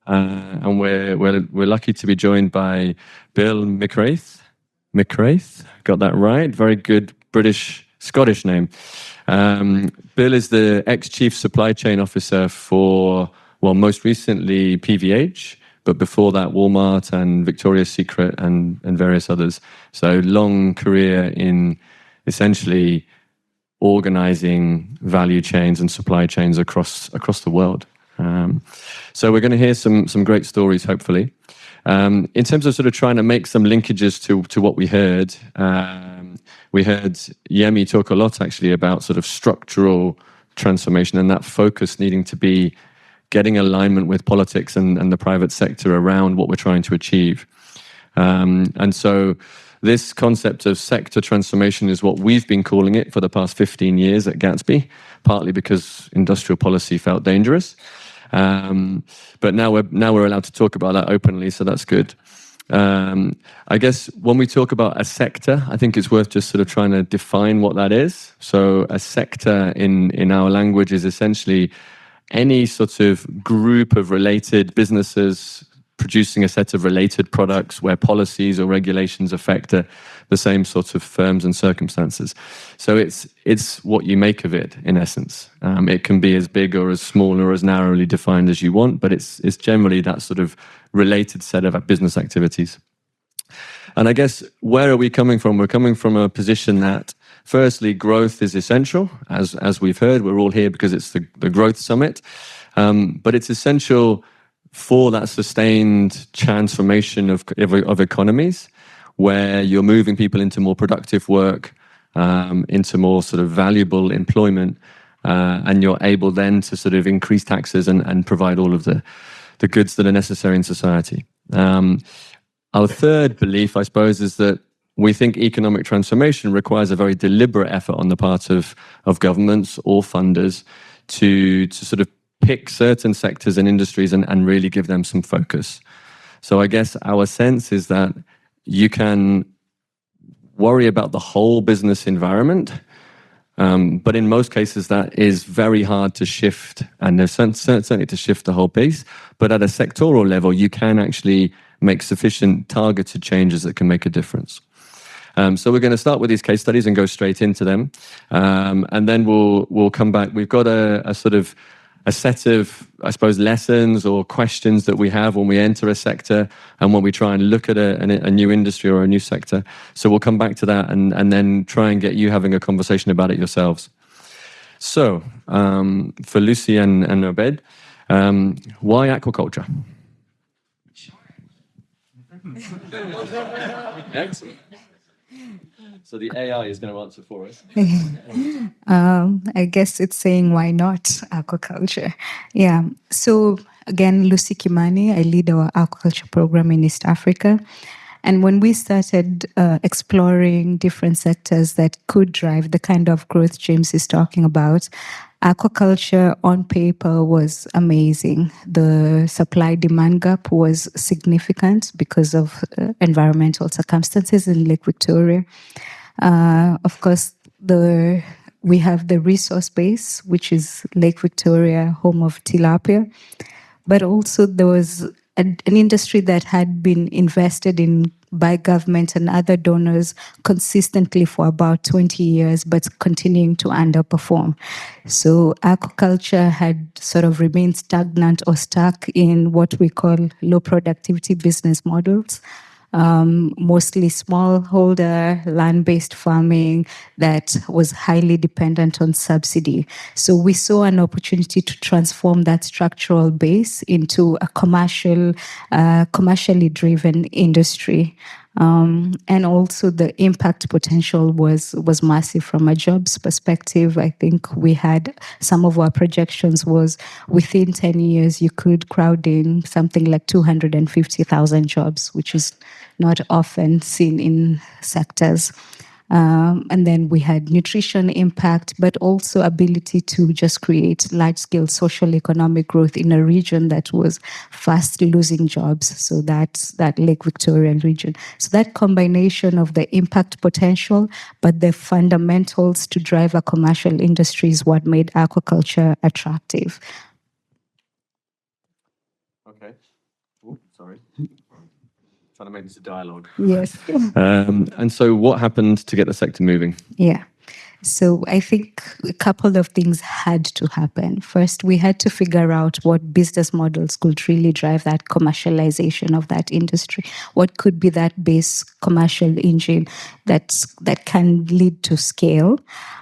and we're lucky to be joined by Bill McRaith. McRaith, got that right? Very good Scottish name. Bill is the ex-chief supply chain officer for, well, most recently PVH, but before that Walmart and Victoria's Secret and various others. So long career in essentially organizing value chains and supply chains across the world. So we're going to hear some great stories, hopefully. In terms of sort of trying to make some linkages to what we heard Yemi talk a lot actually about sort of structural transformation and that focus needing to be getting alignment with politics and the private sector around what we're trying to achieve. And so this concept of sector transformation is what we've been calling it for the past 15 years at Gatsby, partly because industrial policy felt dangerous. But now we're allowed to talk about that openly, so that's good. I guess when we talk about a sector, I think it's worth just sort of trying to define what that is. So a sector in our language is essentially any sort of group of related businesses producing a set of related products where policies or regulations affect the same sort of firms and circumstances. So it's what you make of it, in essence. It can be as big or as small or as narrowly defined as you want, but it's generally that sort of related set of business activities. And I guess, where are we coming from? We're coming from a position that, firstly, growth is essential. As we've heard, we're all here because it's the Growth Summit. But it's essential for that sustained transformation of economies, where you're moving people into more productive work, into more sort of valuable employment, and you're able then to sort of increase taxes and provide all of the goods that are necessary in society. Our third belief, I suppose, is that we think economic transformation requires a very deliberate effort on the part of governments or funders to sort of pick certain sectors and industries and really give them some focus. So I guess our sense is that you can worry about the whole business environment, but in most cases that is very hard to shift, and there's certainly to shift the whole piece. But at a sectoral level, you can actually make sufficient targeted changes that can make a difference. So we're going to start with these case studies and go straight into them, and then we'll come back. We've got a sort of a set of, I suppose, lessons or questions that we have when we enter a sector and when we try and look at a new industry or a new sector. So we'll come back to that and then try and get you having a conversation about it yourselves. So for Lucy and Obaid, why aquaculture? Excellent. So the AI is going to answer for us. I guess it's saying, why not aquaculture? Yeah. So again, Lucy Kimani, I lead our aquaculture program in East Africa. And when we started exploring different sectors that could drive the kind of growth James is talking about, aquaculture on paper was amazing. The supply-demand gap was significant because of environmental circumstances in Lake Victoria. Of course, we have the resource base, which is Lake Victoria, home of tilapia. But also there was an industry that had been invested in by government and other donors consistently for about 20 years, but continuing to underperform. So aquaculture had sort of remained stagnant or stuck in what we call low productivity business models. Mostly smallholder, land-based farming that was highly dependent on subsidy. So we saw an opportunity to transform that structural base into a commercially driven industry. And also the impact potential was massive from a jobs perspective. I think we had some of our projections was within 10 years, you could crowd in something like 250,000 jobs, which is not often seen in sectors. And then we had nutrition impact, but also ability to just create large-scale social economic growth in a region that was fast losing jobs. So that's that Lake Victoria region. So that combination of the impact potential, but the fundamentals to drive a commercial industry is what made aquaculture attractive. Okay. Oh, sorry. Trying to make this a dialogue. Yes. And so what happened to get the sector moving? Yeah. So I think a couple of things had to happen. First, we had to figure out what business models could really drive that commercialization of that industry. What could be that base commercial engine that can lead to scale?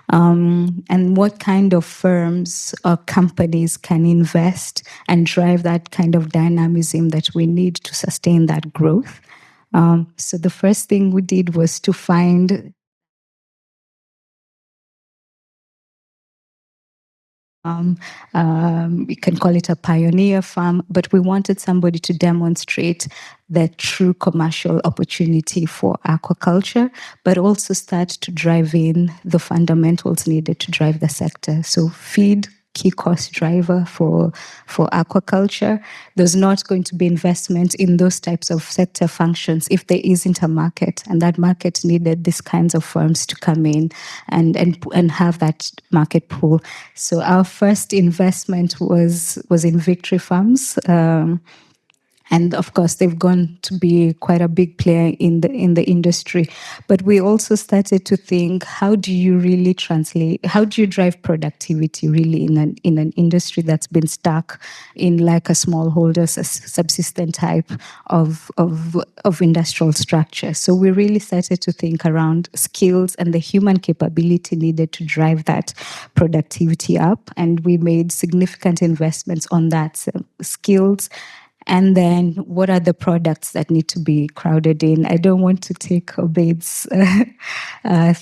And what kind of firms or companies can invest and drive that kind of dynamism that we need to sustain that growth? So the first thing we did was to find you can call it a pioneer farm, but we wanted somebody to demonstrate the true commercial opportunity for aquaculture, but also start to drive in the fundamentals needed to drive the sector. So feed, key cost driver for aquaculture. There's not going to be investment in those types of sector functions if there isn't a market, and that market needed these kinds of firms to come in and have that market pool. So our first investment was in Victory Farms. And of course, they've gone to be quite a big player in the industry. But we also started to think, how do you really translate? How do you drive productivity really in an industry that's been stuck in like a smallholder subsistent type of industrial structure? So we really started to think around skills and the human capability needed to drive that productivity up, and we made significant investments on that. So skills. And then what are the products that need to be crowded in? I don't want to take Obaid's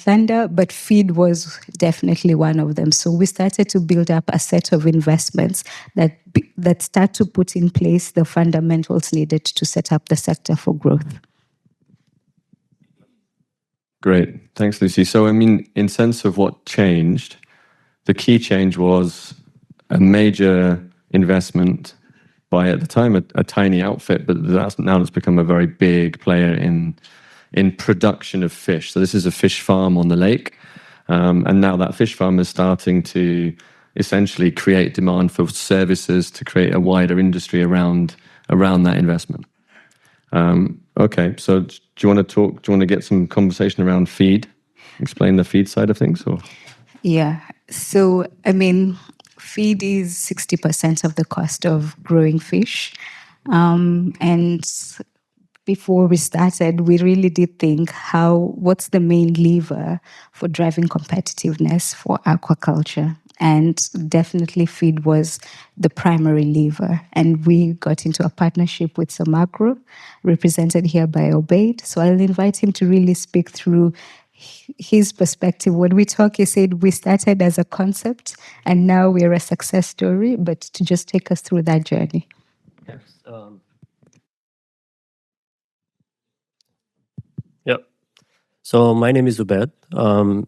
thunder, but feed was definitely one of them. So we started to build up a set of investments that start to put in place the fundamentals needed to set up the sector for growth. Great. Thanks, Lucy. So, I mean, in sense of what changed, the key change was a major investment by, at the time, a tiny outfit, but now it's become a very big player in production of fish. So this is a fish farm on the lake, and now that fish farm is starting to essentially create demand for services to create a wider industry around that investment. Okay, so do you want to get some conversation around feed? Explain the feed side of things, or? Yeah. So, I mean, feed is 60% of the cost of growing fish. And before we started, we really did think what's the main lever for driving competitiveness for aquaculture? And definitely feed was the primary lever. And we got into a partnership with SamakGro, represented here by Obaid. So I'll invite him to really speak through his perspective. When we talk, he said we started as a concept and now we're a success story, but to just take us through that journey. Yes. Yeah. So my name is Obaid.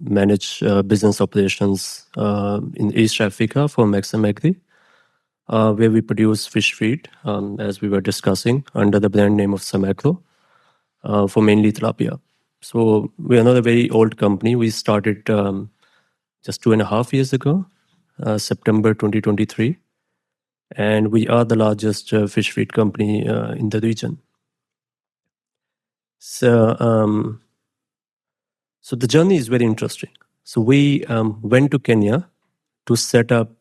Manage business operations in East Africa for McRaith, where we produce fish feed, as we were discussing, under the brand name of SamakGro, for mainly tilapia. So we are not a very old company. We started just 2.5 years ago, September 2023. And we are the largest fish feed company in the region. So the journey is very interesting. So we went to Kenya to set up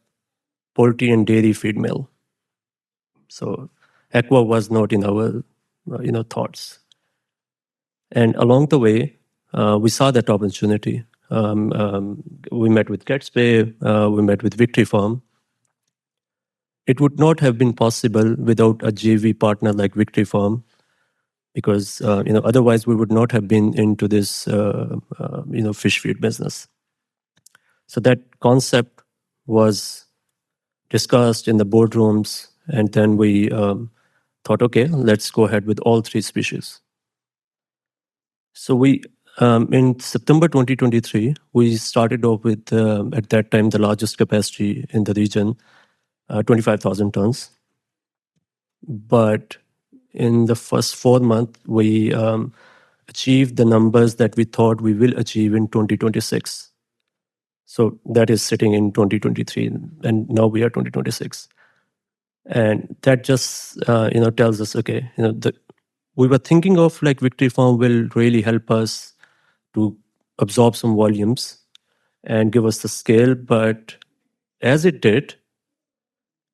poultry and dairy feed mill. So aqua was not in our thoughts. And along the way, we saw that opportunity. We met with Gatsby, we met with Victory Farm. It would not have been possible without a JV partner like Victory Farm, because otherwise we would not have been into this fish feed business. So that concept was discussed in the boardrooms, and then we thought, okay, let's go ahead with all 3 species. So we, in September 2023, we started off with, at that time, the largest capacity in the region, 25,000 tons. But in the first 4 months, we achieved the numbers that we thought we will achieve in 2026. So that is sitting in 2023, and now we are 2026. And that just tells us, okay, we were thinking of like Victory Farm will really help us to absorb some volumes and give us the scale, but as it did,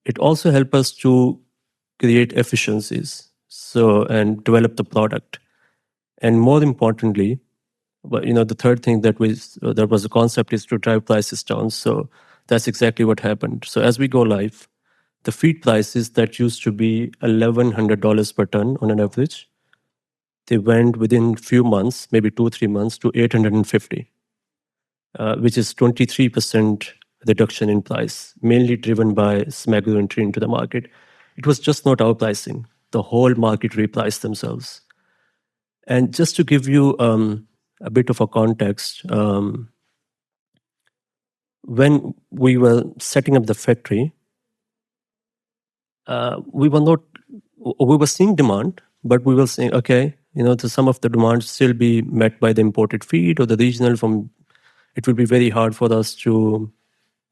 it also helped us to create efficiencies and develop the product. And more importantly, but the third thing that was a concept is to drive prices down. So that's exactly what happened. So as we go live, the feed prices that used to be $1,100 per ton on an average, they went within few months, maybe 2-3 months, to 850, which is 23% reduction in price, mainly driven by SamakGro entry into the market. It was just not our pricing. The whole market repriced themselves. And just to give you a bit of a context, when we were setting up the factory, we were seeing demand, but we were saying, okay, some of the demand still be met by the imported feed or the regional from. It will be very hard for us to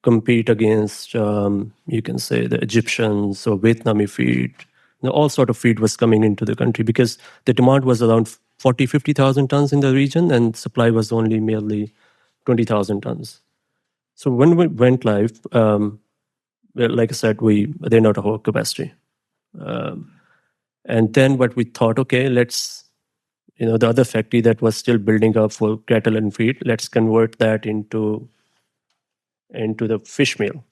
compete against, you can say, the Egyptians or Vietnamese feed. All sort of feed was coming into the country because the demand was around 50,000 tons in the region and supply was only merely 20,000 tons. So when we went live, like I said, we ran out of our capacity. And then what we thought, okay, let's, the other factory that was still building up for cattle and feed, let's convert that into the fish meal.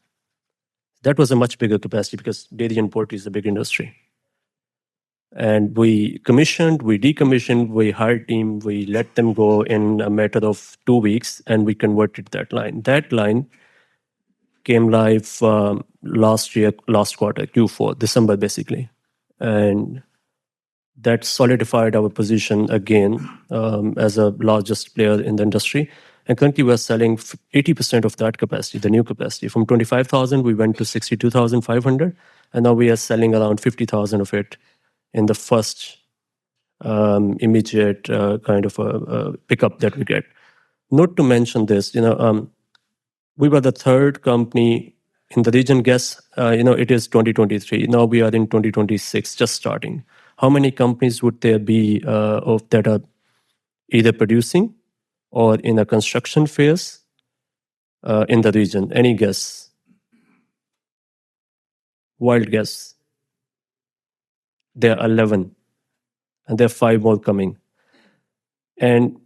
That was a much bigger capacity because dairy and poultry is a big industry. And we commissioned, we decommissioned, we hired team, we let them go in a matter of 2 weeks, and we converted that line. That line came live last quarter, Q4, December basically. And that solidified our position again as a largest player in the industry. And currently we're selling 80% of that capacity, the new capacity. From 25,000, we went to 62,500. And now we are selling around 50,000 of it in the first immediate kind of a pickup that we get. Not to mention this, we were the third company in the region. Guess, it is 2023. Now we are in 2026, just starting. How many companies would there be that are either producing or in a construction phase in the region? Any guess? Wild guess. There are 11, and there are 5 more coming. And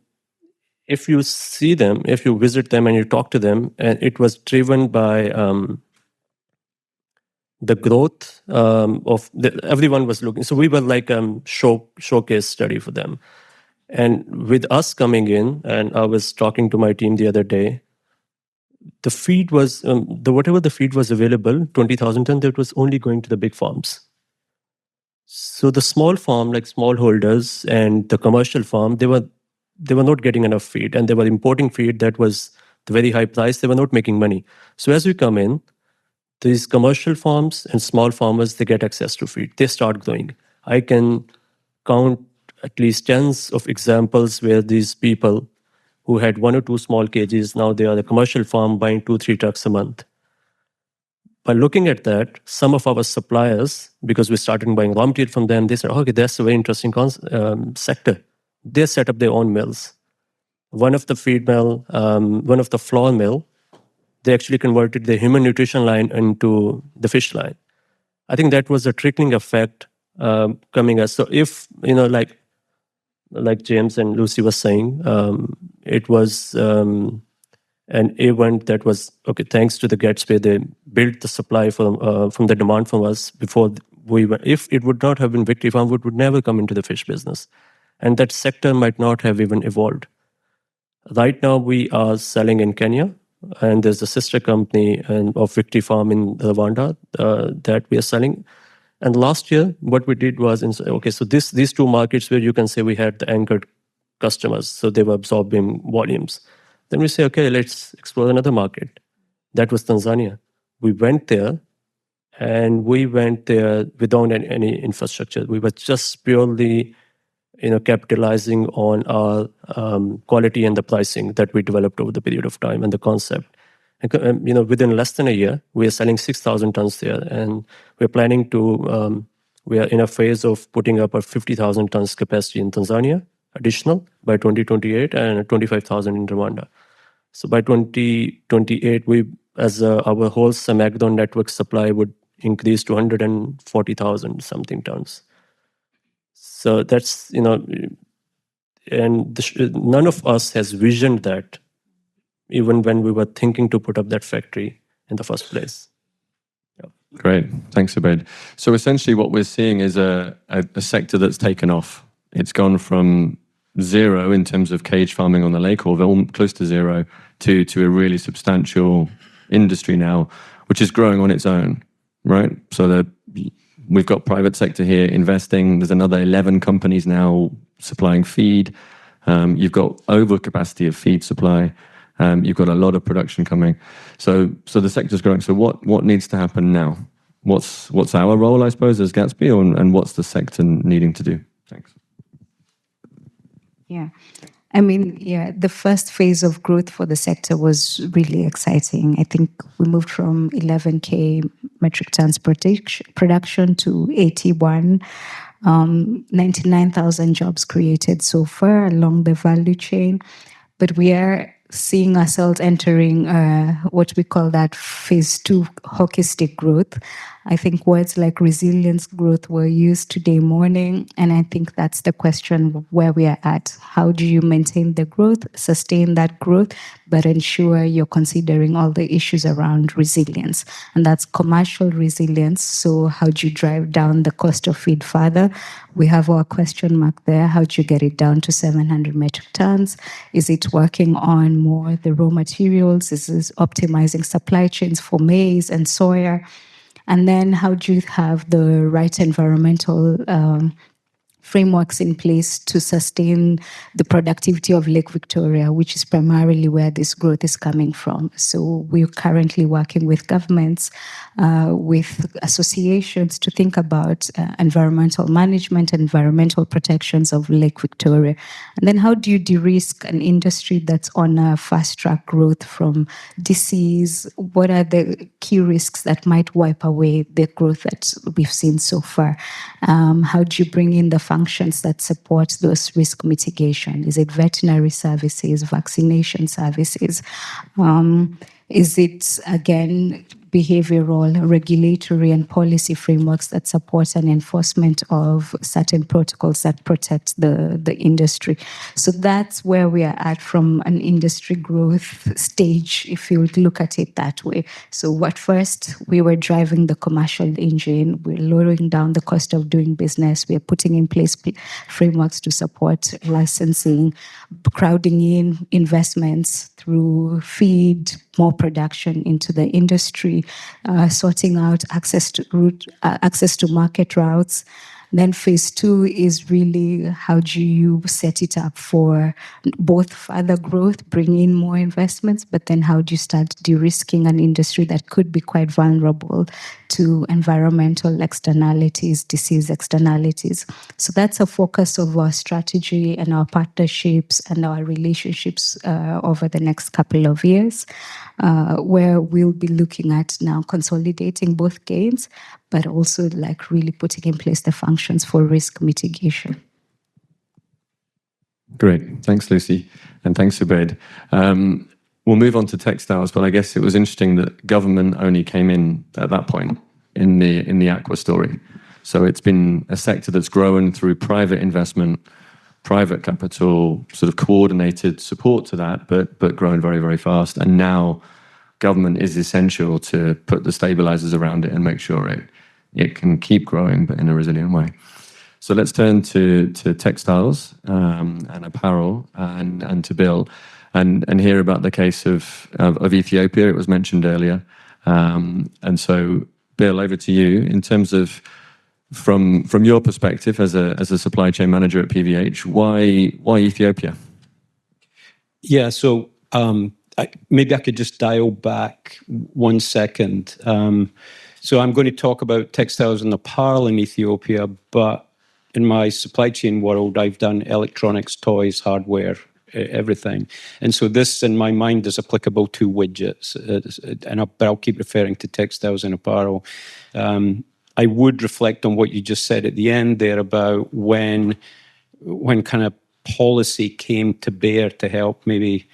if you see them, if you visit them and you talk to them, and it was driven by the growth everyone was looking. So we were like showcase study for them. And with us coming in, and I was talking to my team the other day, the feed was, whatever the feed was available, 20,000 tons, that was only going to the big farms. So the small farm, like smallholders and the commercial farm, they were not getting enough feed, and they were importing feed that was the very high price. They were not making money. So as we come in, these commercial farms and small farmers, they get access to feed. They start growing. I can count at least tens of examples where these people who had 1 or 2 small cages, now they are a commercial farm buying 2-3 trucks a month. By looking at that, some of our suppliers, because we started buying raw material from them, they said, okay, that's a very interesting sector. They set up their own mills. One of the feed mill, one of the flour mill, they actually converted the human nutrition line into the fish line. I think that was a trickling effect coming as. So if, like James and Lucy was saying, it was an event that was, okay, thanks to the Gatsby, they built the supply from the demand from us before we were. If it would not have been Victory Farm, would never come into the fish business. And that sector might not have even evolved. Right now, we are selling in Kenya, and there's a sister company of Victory Farm in Rwanda that we are selling. And last year, what we did was, so these 2 markets where you can say we had the anchored customers, so they were absorbing volumes. Then we say, okay, let's explore another market. That was Tanzania. We went there, and we went there without any infrastructure. We were just purely, capitalizing on our quality and the pricing that we developed over the period of time and the concept. And, within less than a year, we are selling 6,000 tons there, and we're planning to. We are in a phase of putting up a 50,000 tons capacity in Tanzania, additional by 2028, and 25,000 in Rwanda. So by 2028, our whole SamakGro network supply would increase to 140,000 something tons. So that's, and none of us has visioned that even when we were thinking to put up that factory in the first place. Great. Thanks, Obaid. So essentially what we're seeing is a sector that's taken off. It's gone from zero in terms of cage farming on the lake, or close to zero, to a really substantial industry now, which is growing on its own, right? So we've got private sector here investing. There's another 11 companies now supplying feed. You've got overcapacity of feed supply. You've got a lot of production coming. So the sector's growing. So what needs to happen now? What's our role, I suppose, as Gatsby, and what's the sector needing to do? Thanks. Yeah. The first phase of growth for the sector was really exciting. I think we moved from 11K metric tons production to 81, 99,000 jobs created so far along the value chain. But we are seeing ourselves entering what we call that phase 2 hockey stick growth. I think words like resilience growth were used today morning, and I think that's the question where we are at. How do you maintain the growth, sustain that growth, but ensure you're considering all the issues around resilience? And that's commercial resilience. So how do you drive down the cost of feed further? We have our question mark there. How do you get it down to 700 metric tons? Is it working on more the raw materials? Is it optimizing supply chains for maize and soya? And then how do you have the right environmental frameworks in place to sustain the productivity of Lake Victoria, which is primarily where this growth is coming from? So we're currently working with governments, with associations to think about environmental management, environmental protections of Lake Victoria. And then how do you de-risk an industry that's on a fast-track growth from disease? What are the key risks that might wipe away the growth that we've seen so far? How do you bring in the functions that support those risk mitigation? Is it veterinary services, vaccination services? Is it, again, behavioral, regulatory, and policy frameworks that support an enforcement of certain protocols that protect the industry? So that's where we are at from an industry growth stage, if you would look at it that way. So at first, we were driving the commercial engine. We're lowering down the cost of doing business. We're putting in place frameworks to support licensing, crowding in investments through feed, more production into the industry, sorting out access to market routes. Then phase 2 is really how do you set it up for both further growth, bring in more investments, but then how do you start de-risking an industry that could be quite vulnerable to environmental externalities, disease externalities? So that's a focus of our strategy and our partnerships and our relationships over the next couple of years, where we'll be looking at now consolidating both gains, but also like really putting in place the functions for risk mitigation. Great. Thanks, Lucy. And thanks, Obaid. We'll move on to textiles, but I guess it was interesting that government only came in at that point in the aqua story. So it's been a sector that's grown through private investment, private capital, sort of coordinated support to that, but growing very, very fast. And now government is essential to put the stabilizers around it and make sure it can keep growing, but in a resilient way. So let's turn to textiles and apparel and to Bill and hear about the case of Ethiopia. It was mentioned earlier. And so, Bill, over to you. In terms of, from your perspective as a supply chain manager at PVH, why Ethiopia? Yeah, so maybe I could just dial back 1 second. So I'm going to talk about textiles and apparel in Ethiopia, but in my supply chain world, I've done electronics, toys, hardware, everything. And so this, in my mind, is applicable to widgets. But I'll keep referring to textiles and apparel. I would reflect on what you just said at the end there about when kind of policy came to bear to help maybe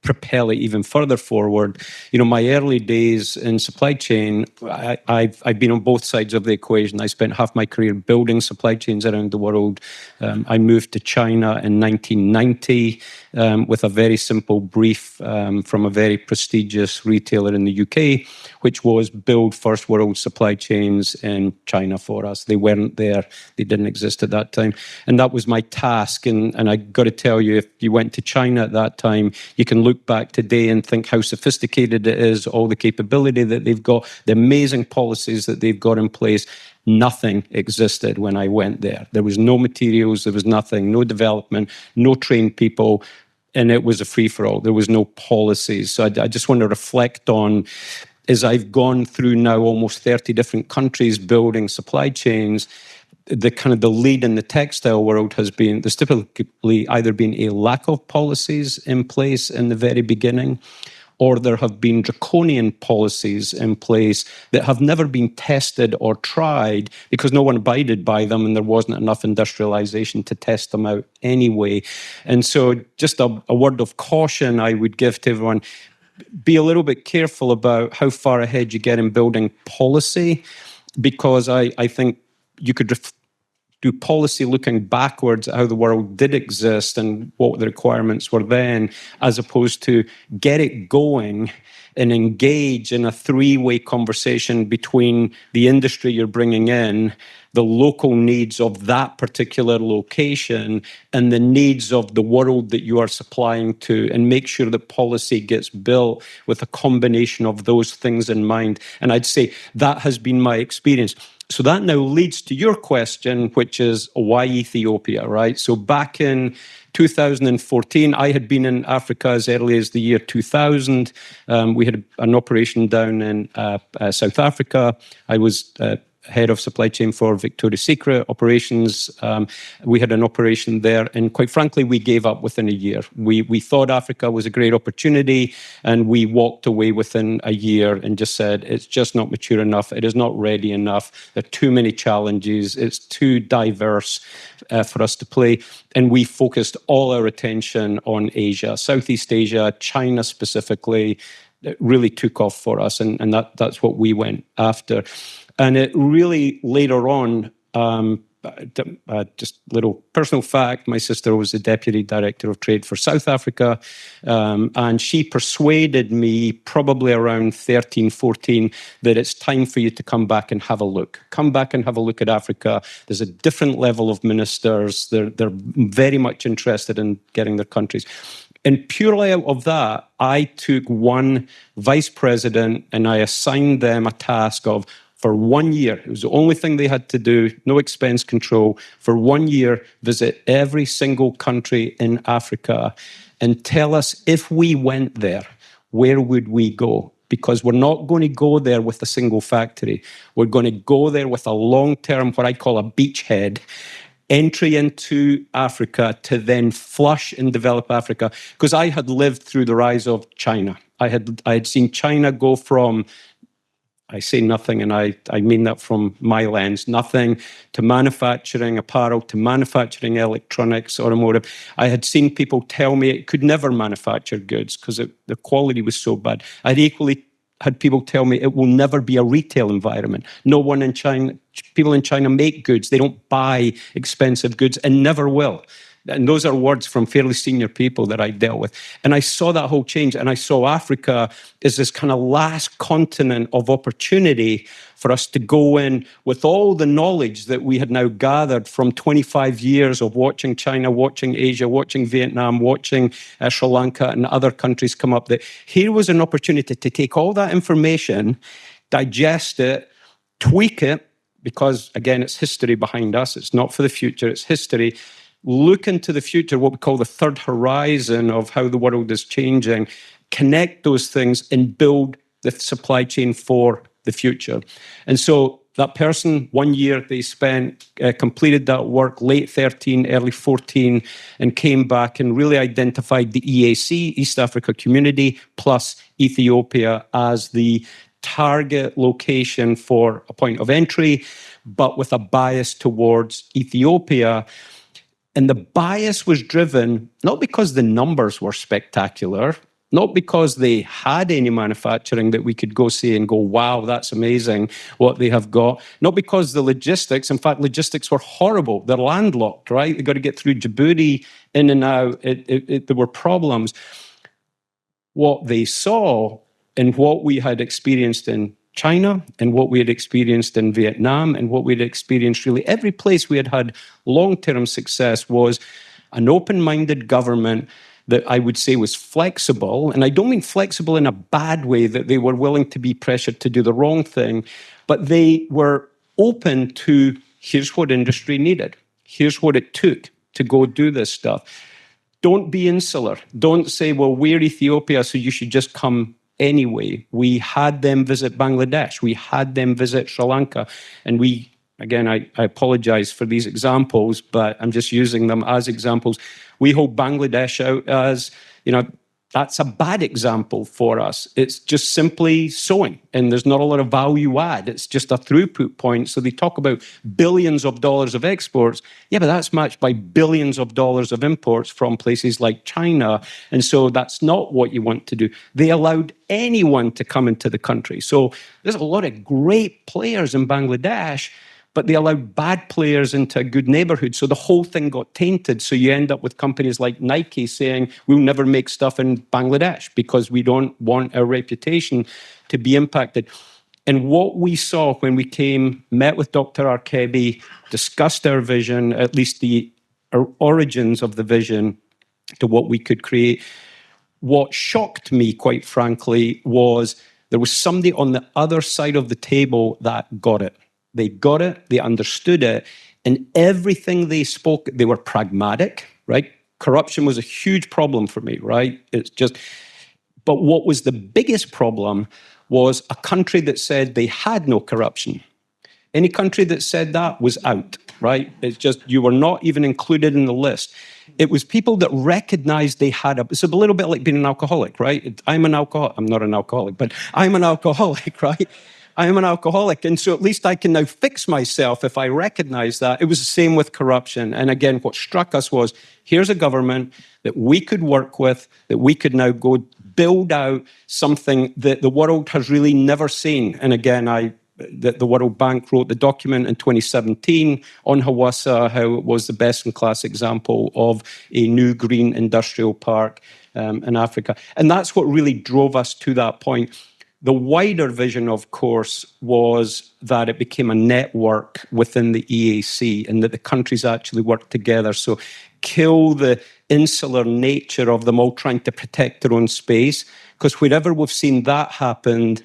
propel it even further forward. My early days in supply chain, I've been on both sides of the equation. I spent half my career building supply chains around the world. I moved to China in 1990 with a very simple brief from a very prestigious retailer in the UK, which was build first world supply chains in China for us. They weren't there. They didn't exist at that time. And that was my task. And I got to tell you, if you went to China at that time, you can look back today and think how sophisticated it is, all the capability that they've got, the amazing policies that they've got in place. Nothing existed when I went there. There was no materials, there was nothing, no development, no trained people, and it was a free-for-all. There was no policies. So I just want to reflect on, as I've gone through now almost 30 different countries building supply chains, the lead in the textile world has been, there's typically either been a lack of policies in place in the very beginning, or there have been draconian policies in place that have never been tested or tried because no one abided by them and there wasn't enough industrialization to test them out anyway. And so just a word of caution I would give to everyone, be a little bit careful about how far ahead you get in building policy, because I think you could do policy looking backwards at how the world did exist and what the requirements were then, as opposed to get it going and engage in a three-way conversation between the industry you're bringing in, the local needs of that particular location, and the needs of the world that you are supplying to, and make sure that policy gets built with a combination of those things in mind. And I'd say that has been my experience. So that now leads to your question, which is why Ethiopia, right? So back in 2014, I had been in Africa as early as the year 2000. We had an operation down in South Africa. I was head of supply chain for Victoria's Secret operations. We had an operation there, and quite frankly, we gave up within a year. We thought Africa was a great opportunity, and we walked away within a year and just said, it's just not mature enough. It is not ready enough. There are too many challenges. It's too diverse for us to play. And we focused all our attention on Asia, Southeast Asia, China specifically. It really took off for us, and that's what we went after. And it really, later on, just a little personal fact, my sister was the Deputy Director of Trade for South Africa, and she persuaded me probably around 13, 14, that it's time for you to come back and have a look. Come back and have a look at Africa. There's a different level of ministers. They're very much interested in getting their countries. And purely out of that, I took one vice president and I assigned them a task of, for 1 year, it was the only thing they had to do, no expense control, for 1 year, visit every single country in Africa and tell us, if we went there, where would we go? Because we're not going to go there with a single factory. We're going to go there with a long-term, what I call a beachhead, entry into Africa to then flush and develop Africa. Because I had lived through the rise of China. I had seen China go from, I say nothing, and I mean that from my lens, nothing, to manufacturing apparel, to manufacturing electronics, automotive. I had seen people tell me it could never manufacture goods because the quality was so bad. I'd equally had people tell me it will never be a retail environment. No one in China, people in China make goods. They don't buy expensive goods and never will. And those are words from fairly senior people that I dealt with. And I saw that whole change. And I saw Africa as this kind of last continent of opportunity for us to go in with all the knowledge that we had now gathered from 25 years of watching China, watching Asia, watching Vietnam, watching Sri Lanka and other countries come up. That here was an opportunity to take all that information, digest it, tweak it, because again, it's history behind us. It's not for the future, it's history. Look into the future, what we call the third horizon of how the world is changing, connect those things and build the supply chain for the future. And so that person, 1 year they spent, completed that work late 13, early 14, and came back and really identified the EAC, East Africa Community, plus Ethiopia as the target location for a point of entry, but with a bias towards Ethiopia. And the bias was driven not because the numbers were spectacular, not because they had any manufacturing that we could go see and go, wow, that's amazing what they have got. Not because the logistics, in fact, logistics were horrible. They're landlocked, right? They've got to get through Djibouti in and out. There were problems. What they saw and what we had experienced in China and what we had experienced in Vietnam and what we had experienced really every place we had long-term success was an open-minded government that I would say was flexible. And I don't mean flexible in a bad way, that they were willing to be pressured to do the wrong thing, but they were open to, here's what industry needed. Here's what it took to go do this stuff. Don't be insular. Don't say, well, we're Ethiopia, so you should just come anyway. We had them visit Bangladesh. We had them visit Sri Lanka. And we, again, I apologize for these examples, but I'm just using them as examples. We hold Bangladesh out as, that's a bad example for us. It's just simply sowing, and there's not a lot of value add. It's just a throughput point. So they talk about billions of dollars of exports. Yeah, but that's matched by billions of dollars of imports from places like China. And so that's not what you want to do. They allowed anyone to come into the country. So there's a lot of great players in Bangladesh, but they allowed bad players into a good neighborhood. So the whole thing got tainted. So you end up with companies like Nike saying, we'll never make stuff in Bangladesh because we don't want our reputation to be impacted. And what we saw when we came, met with Dr. Arkebi, discussed our vision, at least the origins of the vision to what we could create, what shocked me, quite frankly, was there was somebody on the other side of the table that got it. They got it, they understood it, and everything they spoke, they were pragmatic, right? Corruption was a huge problem for me, right? It's just, but what was the biggest problem was a country that said they had no corruption. Any country that said that was out, right? It's just, you were not even included in the list. It was people that recognized they had it's a little bit like being an alcoholic, right? I'm an alcoholic. I'm not an alcoholic, but I'm an alcoholic, right? I am an alcoholic, and so at least I can now fix myself if I recognize that. It was the same with corruption. And again, what struck us was, here's a government that we could work with, that we could now go build out something that the world has really never seen. And again, the World Bank wrote the document in 2017 on Hawassa, how it was the best-in-class example of a new green industrial park in Africa. And that's what really drove us to that point. The wider vision, of course, was that it became a network within the EAC and that the countries actually worked together. So kill the insular nature of them all trying to protect their own space, because wherever we've seen that happen,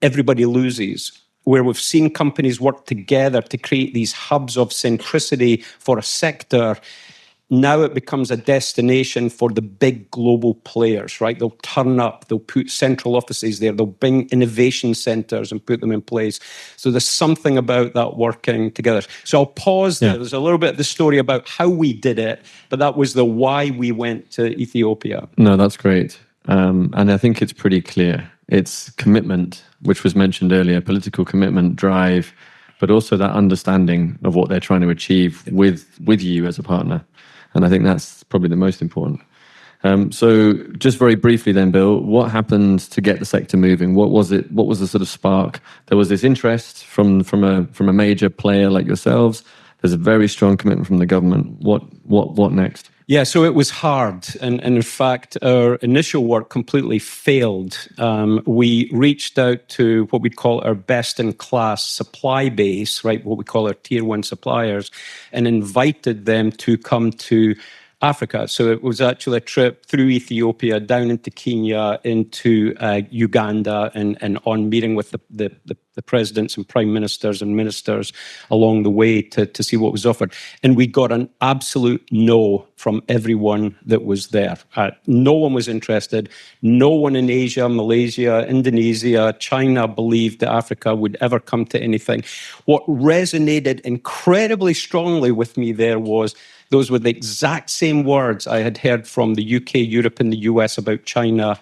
everybody loses. Where we've seen companies work together to create these hubs of centricity for a sector, now it becomes a destination for the big global players, right? They'll turn up, they'll put central offices there, they'll bring innovation centers and put them in place. So there's something about that working together. So I'll pause there. There's a little bit of the story about how we did it, but that was the why we went to Ethiopia. No, that's great. And I think it's pretty clear. It's commitment, which was mentioned earlier, political commitment, drive, but also that understanding of what they're trying to achieve with you as a partner. And I think that's probably the most important. So just very briefly then, Bill, what happened to get the sector moving? What was it? What was the sort of spark? There was this interest from a major player like yourselves. There's a very strong commitment from the government. What next? Yeah, so it was hard. And in fact, our initial work completely failed. We reached out to what we'd call our best-in-class supply base, right, what we call our tier one suppliers, and invited them to come to Africa. So it was actually a trip through Ethiopia, down into Kenya, into Uganda, and on meeting with the presidents and prime ministers and ministers along the way to see what was offered. And we got an absolute no from everyone that was there. No one was interested. No one in Asia, Malaysia, Indonesia, China believed that Africa would ever come to anything. What resonated incredibly strongly with me there was those were the exact same words I had heard from the UK, Europe, and the US about China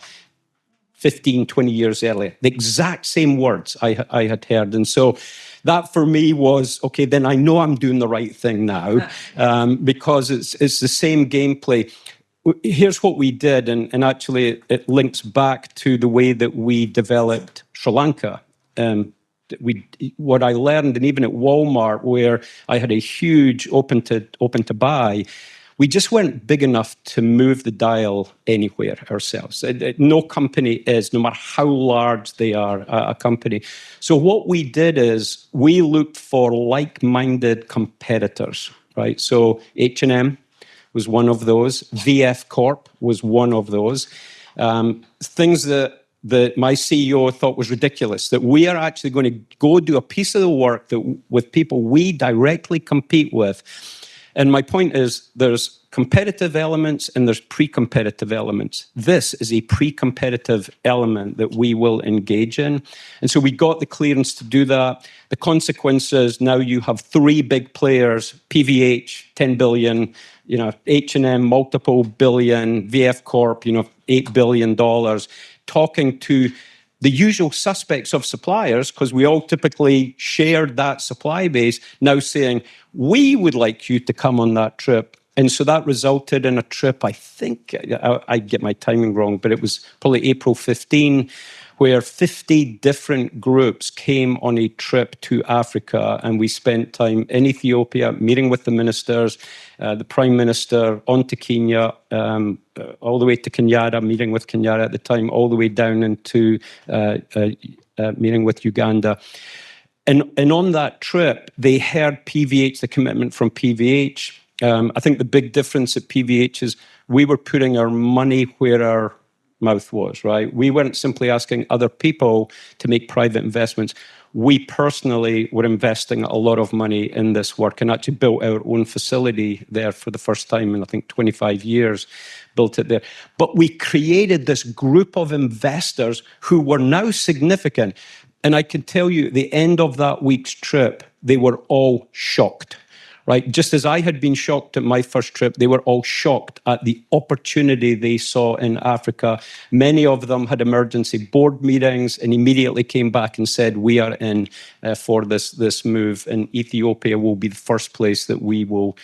15, 20 years earlier. The exact same words I had heard. And so that for me was, okay, then I know I'm doing the right thing now, because it's the same gameplay. Here's what we did, and actually it links back to the way that we developed Sri Lanka. What I learned, and even at Walmart, where I had a huge open to buy, we just weren't big enough to move the dial anywhere ourselves. No company is, no matter how large they are, a company. So what we did is we looked for like-minded competitors, right? So H&M was one of those. VF Corp was one of those. Things that my CEO thought was ridiculous, that we are actually going to go do a piece of the work with people we directly compete with. And my point is, there's competitive elements and there's pre-competitive elements. This is a pre-competitive element that we will engage in. And so we got the clearance to do that. The consequences, now you have three big players, PVH, 10 billion, H&M, multiple billion, VF Corp, $8 billion, talking to the usual suspects of suppliers, because we all typically shared that supply base, now saying, we would like you to come on that trip. And so that resulted in a trip, I think, I get my timing wrong, but it was probably April 15, where 50 different groups came on a trip to Africa, and we spent time in Ethiopia meeting with the ministers, the Prime Minister, on to Kenya, all the way to Kenyatta, meeting with Kenyatta at the time, all the way down into meeting with Uganda. And on that trip, they heard PVH, the commitment from PVH. I think the big difference at PVH is we were putting our money where our mouth was, right? We weren't simply asking other people to make private investments. We personally were investing a lot of money in this work and actually built our own facility there for the first time in, I think, 25 years, built it there. But we created this group of investors who were now significant. And I can tell you, at the end of that week's trip, they were all shocked. Right? Just as I had been shocked at my first trip, they were all shocked at the opportunity they saw in Africa. Many of them had emergency board meetings and immediately came back and said, we are in for this move, and Ethiopia will be the first place that we will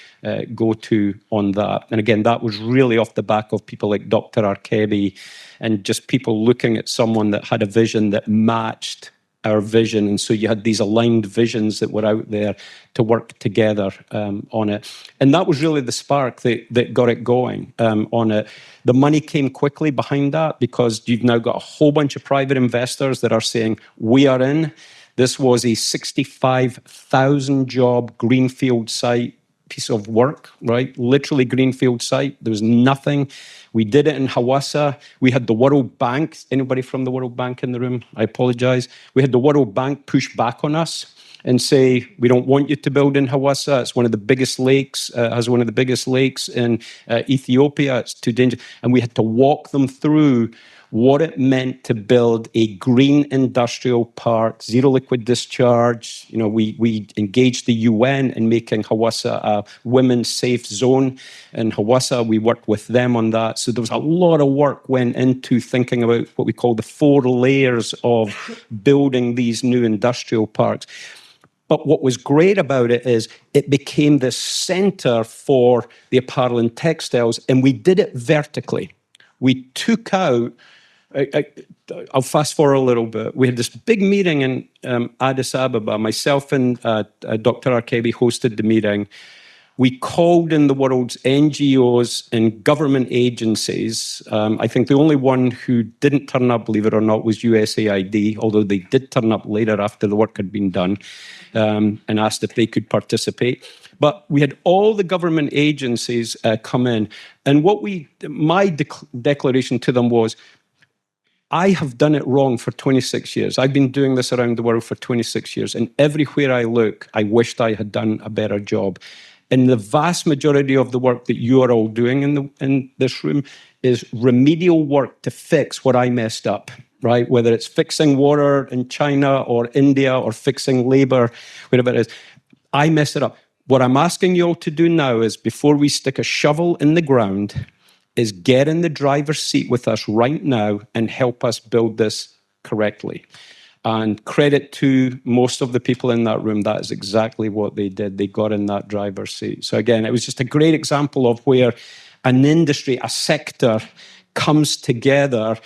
go to on that. And again, that was really off the back of people like Dr. Arkebi and just people looking at someone that had a vision that matched our vision. And so you had these aligned visions that were out there to work together on it. And that was really the spark that got it going on it. The money came quickly behind that because you've now got a whole bunch of private investors that are saying, we are in. This was a 65,000 job greenfield site piece of work, right? Literally greenfield site. There was nothing. We did it in Hawassa. We had the World Bank. Anybody from the World Bank in the room? I apologize. We had the World Bank push back on us and say, we don't want you to build in Hawassa. It's one of the biggest lakes, has one of the biggest lakes in Ethiopia. It's too dangerous. And we had to walk them through what it meant to build a green industrial park, zero liquid discharge. We engaged the UN in making Hawassa a women's safe zone. In Hawassa, we worked with them on that. So there was a lot of work went into thinking about what we call the 4 layers of building these new industrial parks. But what was great about it is it became the center for the apparel and textiles, and we did it vertically. We took out, I'll fast forward a little bit. We had this big meeting in Addis Ababa. Myself and Dr. Arkebi hosted the meeting. We called in the world's NGOs and government agencies. I think the only one who didn't turn up, believe it or not, was USAID, although they did turn up later after the work had been done, and asked if they could participate. But we had all the government agencies come in. And my declaration to them was, I have done it wrong for 26 years. I've been doing this around the world for 26 years. And everywhere I look, I wished I had done a better job. And the vast majority of the work that you are all doing in this room is remedial work to fix what I messed up, right? Whether it's fixing water in China or India or fixing labor, wherever it is, I messed it up. What I'm asking you all to do now is, before we stick a shovel in the ground, is get in the driver's seat with us right now and help us build this correctly. And credit to most of the people in that room, that is exactly what they did. They got in that driver's seat. So again, it was just a great example of where an industry, a sector, comes together.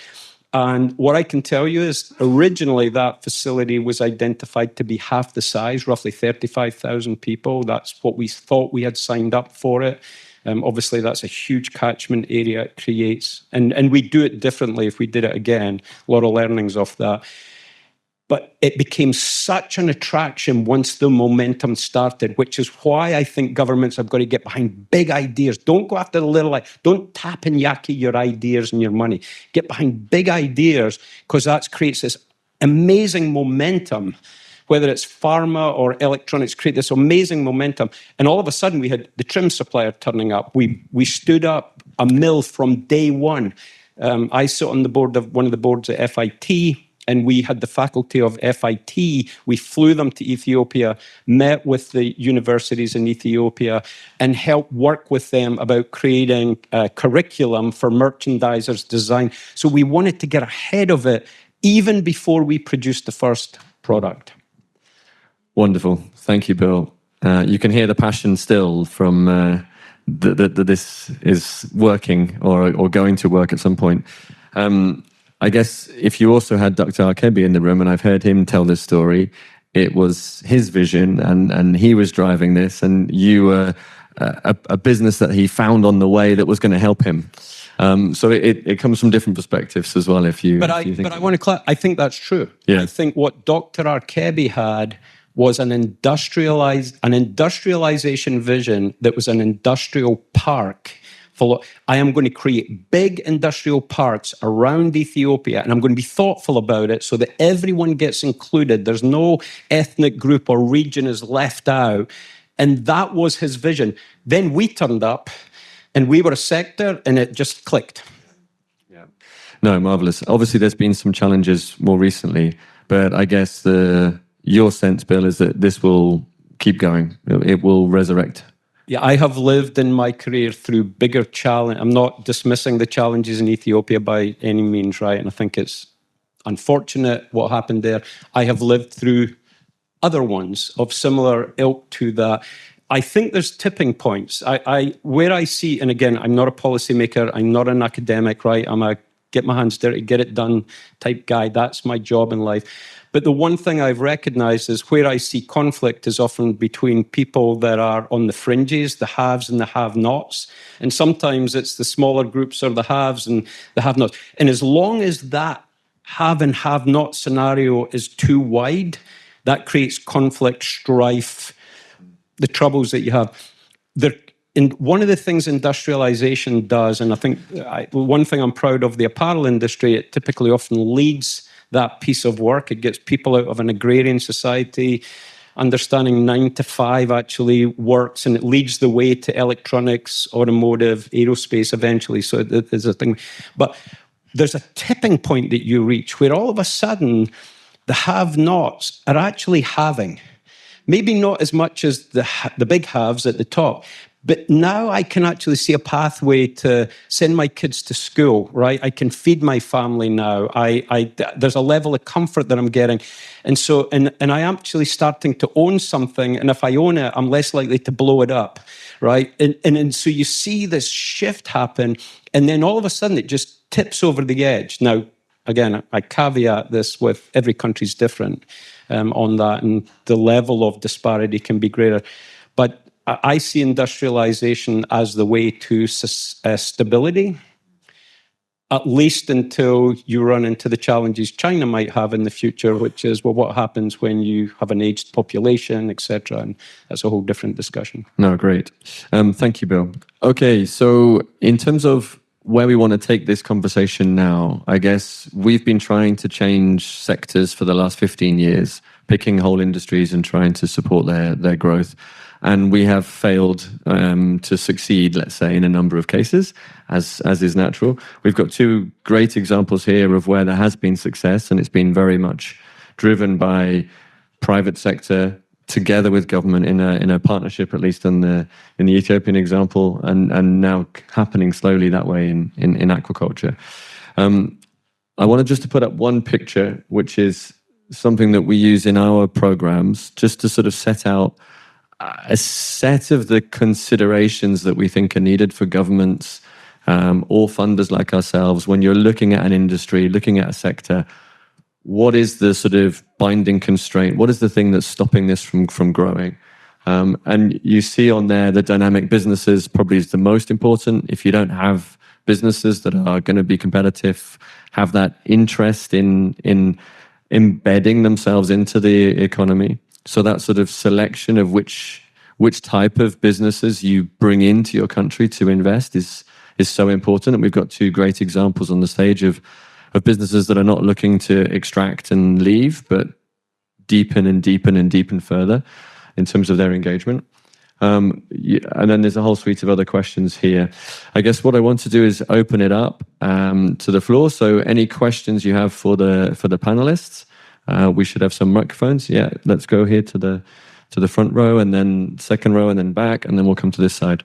And what I can tell you is, originally that facility was identified to be half the size, roughly 35,000 people. That's what we thought we had signed up for it. Obviously, that's a huge catchment area it creates. And we do it differently if we did it again. A lot of learnings off that. But it became such an attraction once the momentum started, which is why I think governments have got to get behind big ideas. Don't go after the little, don't tapping-yaki your ideas and your money. Get behind big ideas, because that creates this amazing momentum. Whether it's pharma or electronics, create this amazing momentum. And all of a sudden, we had the trim supplier turning up. We stood up a mill from day one. I sit on the board of one of the boards at FIT, and we had the faculty of FIT. We flew them to Ethiopia, met with the universities in Ethiopia, and helped work with them about creating a curriculum for merchandisers' design. So we wanted to get ahead of it even before we produced the first product. Wonderful. Thank you, Bill. You can hear the passion still from that this is working or going to work at some point. I guess if you also had Dr. Arkebi in the room, and I've heard him tell this story, it was his vision and he was driving this, and you were a business that he found on the way that was going to help him. So it comes from different perspectives as well. But I want to clarify, I think that's true. Yeah. I think what Dr. Arkebi had was an industrialization vision that was an industrial park. I am going to create big industrial parks around Ethiopia, and I'm going to be thoughtful about it so that everyone gets included. There's no ethnic group or region is left out. And that was his vision. Then we turned up, and we were a sector, and it just clicked. Yeah. No, marvelous. Obviously, there's been some challenges more recently, but I guess your sense, Bill, is that this will keep going. It will resurrect. Yeah, I have lived in my career through bigger challenge. I'm not dismissing the challenges in Ethiopia by any means, right? And I think it's unfortunate what happened there. I have lived through other ones of similar ilk to that. I think there's tipping points. Where I see, and again, I'm not a policymaker, I'm not an academic, right? I'm a get my hands dirty, get it done type guy. That's my job in life. But the one thing I've recognized is where I see conflict is often between people that are on the fringes, the haves and the have-nots. And sometimes it's the smaller groups or the haves and the have-nots. And as long as that have and have-not scenario is too wide, that creates conflict, strife, the troubles that you have. And one of the things industrialization does, and I think one thing I'm proud of the apparel industry, it typically often leads that piece of work. It gets people out of an agrarian society, understanding 9 to 5 actually works, and it leads the way to electronics, automotive, aerospace eventually. So there's a thing. But there's a tipping point that you reach where all of a sudden the have-nots are actually having. Maybe not as much as the big haves at the top, but now I can actually see a pathway to send my kids to school, right? I can feed my family now. There's a level of comfort that I'm getting. And so, and I'm actually starting to own something. And if I own it, I'm less likely to blow it up, right? And so you see this shift happen. And then all of a sudden it just tips over the edge. Now, again, I caveat this with every country's different on that. And the level of disparity can be greater. But I see industrialization as the way to stability, at least until you run into the challenges China might have in the future, which is, well, what happens when you have an aged population, etc. And that's a whole different discussion. No, great. Thank you, Bill. Okay, so in terms of where we want to take this conversation now, I guess we've been trying to change sectors for the last 15 years, picking whole industries and trying to support their growth. And we have failed to succeed, let's say, in a number of cases, as is natural. We've got two great examples here of where there has been success, and it's been very much driven by private sector together with government in a partnership, at least in the Ethiopian example, and now happening slowly that way in aquaculture. I wanted just to put up one picture, which is something that we use in our programs, just to sort of set out a set of the considerations that we think are needed for governments or funders like ourselves when you're looking at an industry, looking at a sector. What is the sort of binding constraint? What is the thing that's stopping this from growing? And you see on there the dynamic businesses probably is the most important. If you don't have businesses that are going to be competitive, have that interest in embedding themselves into the economy. So that sort of selection of which type of businesses you bring into your country to invest is so important. And we've got two great examples on the stage of businesses that are not looking to extract and leave, but deepen and deepen and deepen further in terms of their engagement. And then there's a whole suite of other questions here. I guess what I want to do is open it up to the floor. So any questions you have for the panelists, we should have some microphones. Yeah, let's go here to the front row, and then second row, and then back, and then we'll come to this side.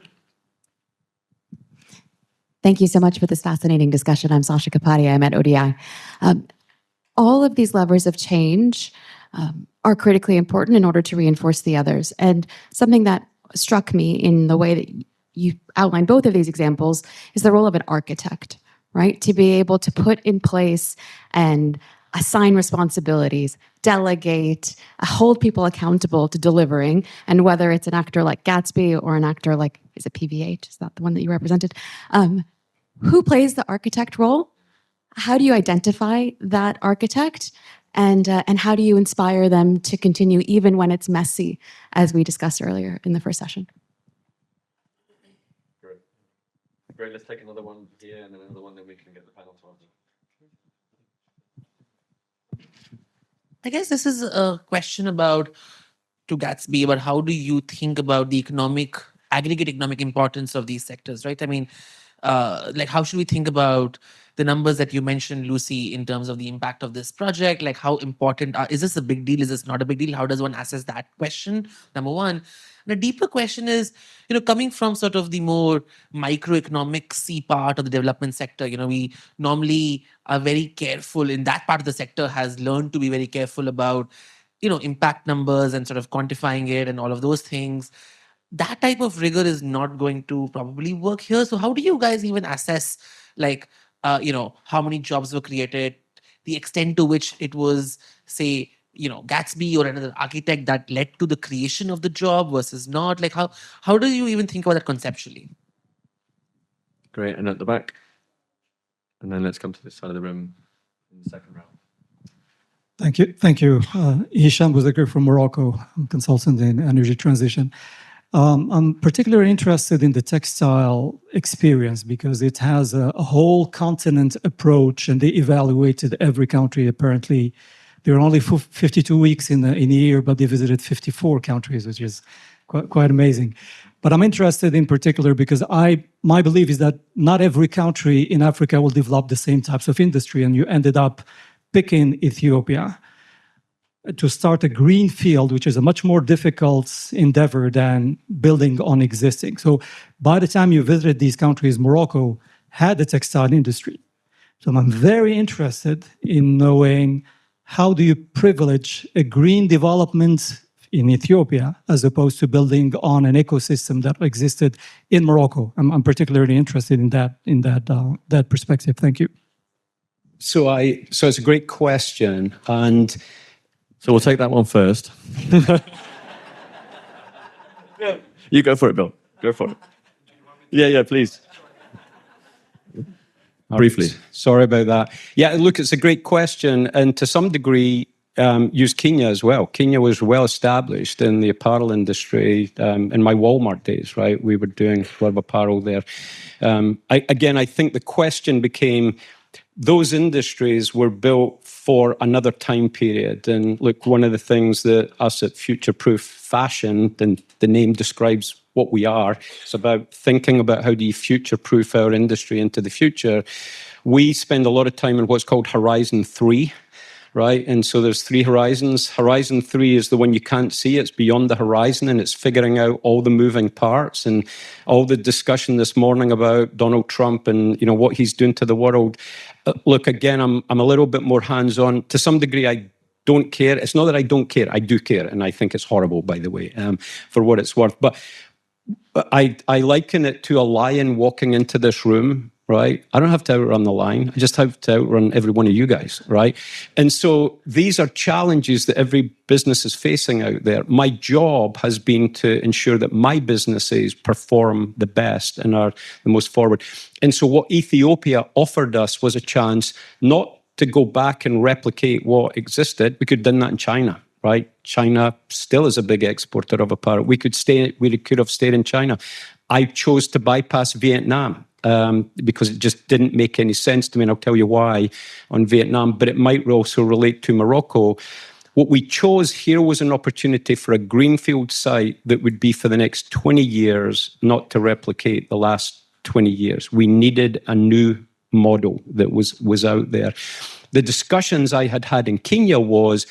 Thank you so much for this fascinating discussion. I'm Sasha Kapadia. I'm at ODI. All of these levers of change are critically important in order to reinforce the others. And something that struck me in the way that you outlined both of these examples is the role of an architect, right? To be able to put in place and assign responsibilities, delegate, hold people accountable to delivering, and whether it's an actor like Gatsby or an actor like, is it PVH? Is that the one that you represented? Who plays the architect role? How do you identify that architect? And how do you inspire them to continue even when it's messy, as we discussed earlier in the first session? Great. Let's take another one here and then another one, then we can get the panel to answer. I guess this is a question to Gatsby, about how do you think about the aggregate economic importance of these sectors, right? I mean, like how should we think about the numbers that you mentioned, Lucy, in terms of the impact of this project? Like how important is this a big deal? Is this not a big deal? How does one assess that question? Number one. And a deeper question is, coming from sort of the more microeconomics part of the development sector, we normally are very careful in that part of the sector, has learned to be very careful about, impact numbers and sort of quantifying it and all of those things. That type of rigor is not going to probably work here. So how do you guys even assess, like, how many jobs were created, the extent to which it was, say, Gatsby or another architect that led to the creation of the job versus not? Like, how do you even think about that conceptually? Great. And at the back. And then let's come to this side of the room in the second round. Thank you. Hisham Bouzakir from Morocco. I'm a consultant in energy transition. I'm particularly interested in the textile experience because it has a whole continent approach, and they evaluated every country. Apparently, there are only 52 weeks in a year, but they visited 54 countries, which is quite amazing. But I'm interested in particular because my belief is that not every country in Africa will develop the same types of industry, and you ended up picking Ethiopia to start a green field, which is a much more difficult endeavor than building on existing. So by the time you visited these countries, Morocco had a textile industry. So I'm very interested in knowing how do you privilege a green development in Ethiopia as opposed to building on an ecosystem that existed in Morocco. I'm particularly interested in that perspective. Thank you. So it's a great question, and so we'll take that one first. You go for it, Bill. Go for it. Yeah, please. Briefly. Sorry about that. Yeah, look, it's a great question. And to some degree, use Kenya as well. Kenya was well established in the apparel industry in my Walmart days, right? We were doing a lot of apparel there. I think the question became, those industries were built for another time period. And look, one of the things that us at Future Proof Fashion, and the name describes what we are, it's about thinking about how do you future-proof our industry into the future. We spend a lot of time in what's called Horizon 3, right? And so there's 3 horizons. Horizon 3 is the one you can't see. It's beyond the horizon, and it's figuring out all the moving parts and all the discussion this morning about Donald Trump and what he's doing to the world. Look, again, I'm a little bit more hands-on. To some degree, I don't care. It's not that I don't care. I do care, and I think it's horrible, by the way, for what it's worth. But I liken it to a lion walking into this room, right? I don't have to outrun the lion. I just have to outrun every one of you guys, right? And so these are challenges that every business is facing out there. My job has been to ensure that my businesses perform the best and are the most forward. And so what Ethiopia offered us was a chance not to go back and replicate what existed. We could have done that in China, right? China still is a big exporter of apparel. We could have stayed in China. I chose to bypass Vietnam because it just didn't make any sense to me, and I'll tell you why on Vietnam, but it might also relate to Morocco. What we chose here was an opportunity for a greenfield site that would be for the next 20 years, not to replicate the last 20 years. We needed a new model that was out there. The discussions I had in Kenya was,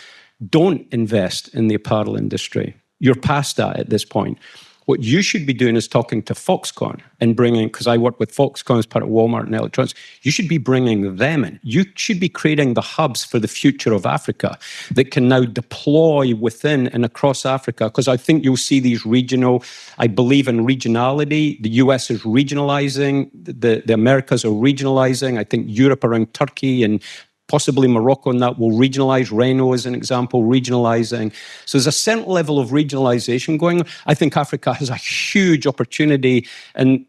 don't invest in the apparel industry. You're past that at this point. What you should be doing is talking to Foxconn and bringing, because I work with Foxconn as part of Walmart and electronics, you should be bringing them in. You should be creating the hubs for the future of Africa that can now deploy within and across Africa, because I think you'll see these regional, I believe in regionality. The US is regionalizing, the Americas are regionalizing. I think Europe around Turkey and possibly Morocco, and that will regionalize. Renault is an example, regionalizing. So there's a certain level of regionalization going on. I think Africa has a huge opportunity. And,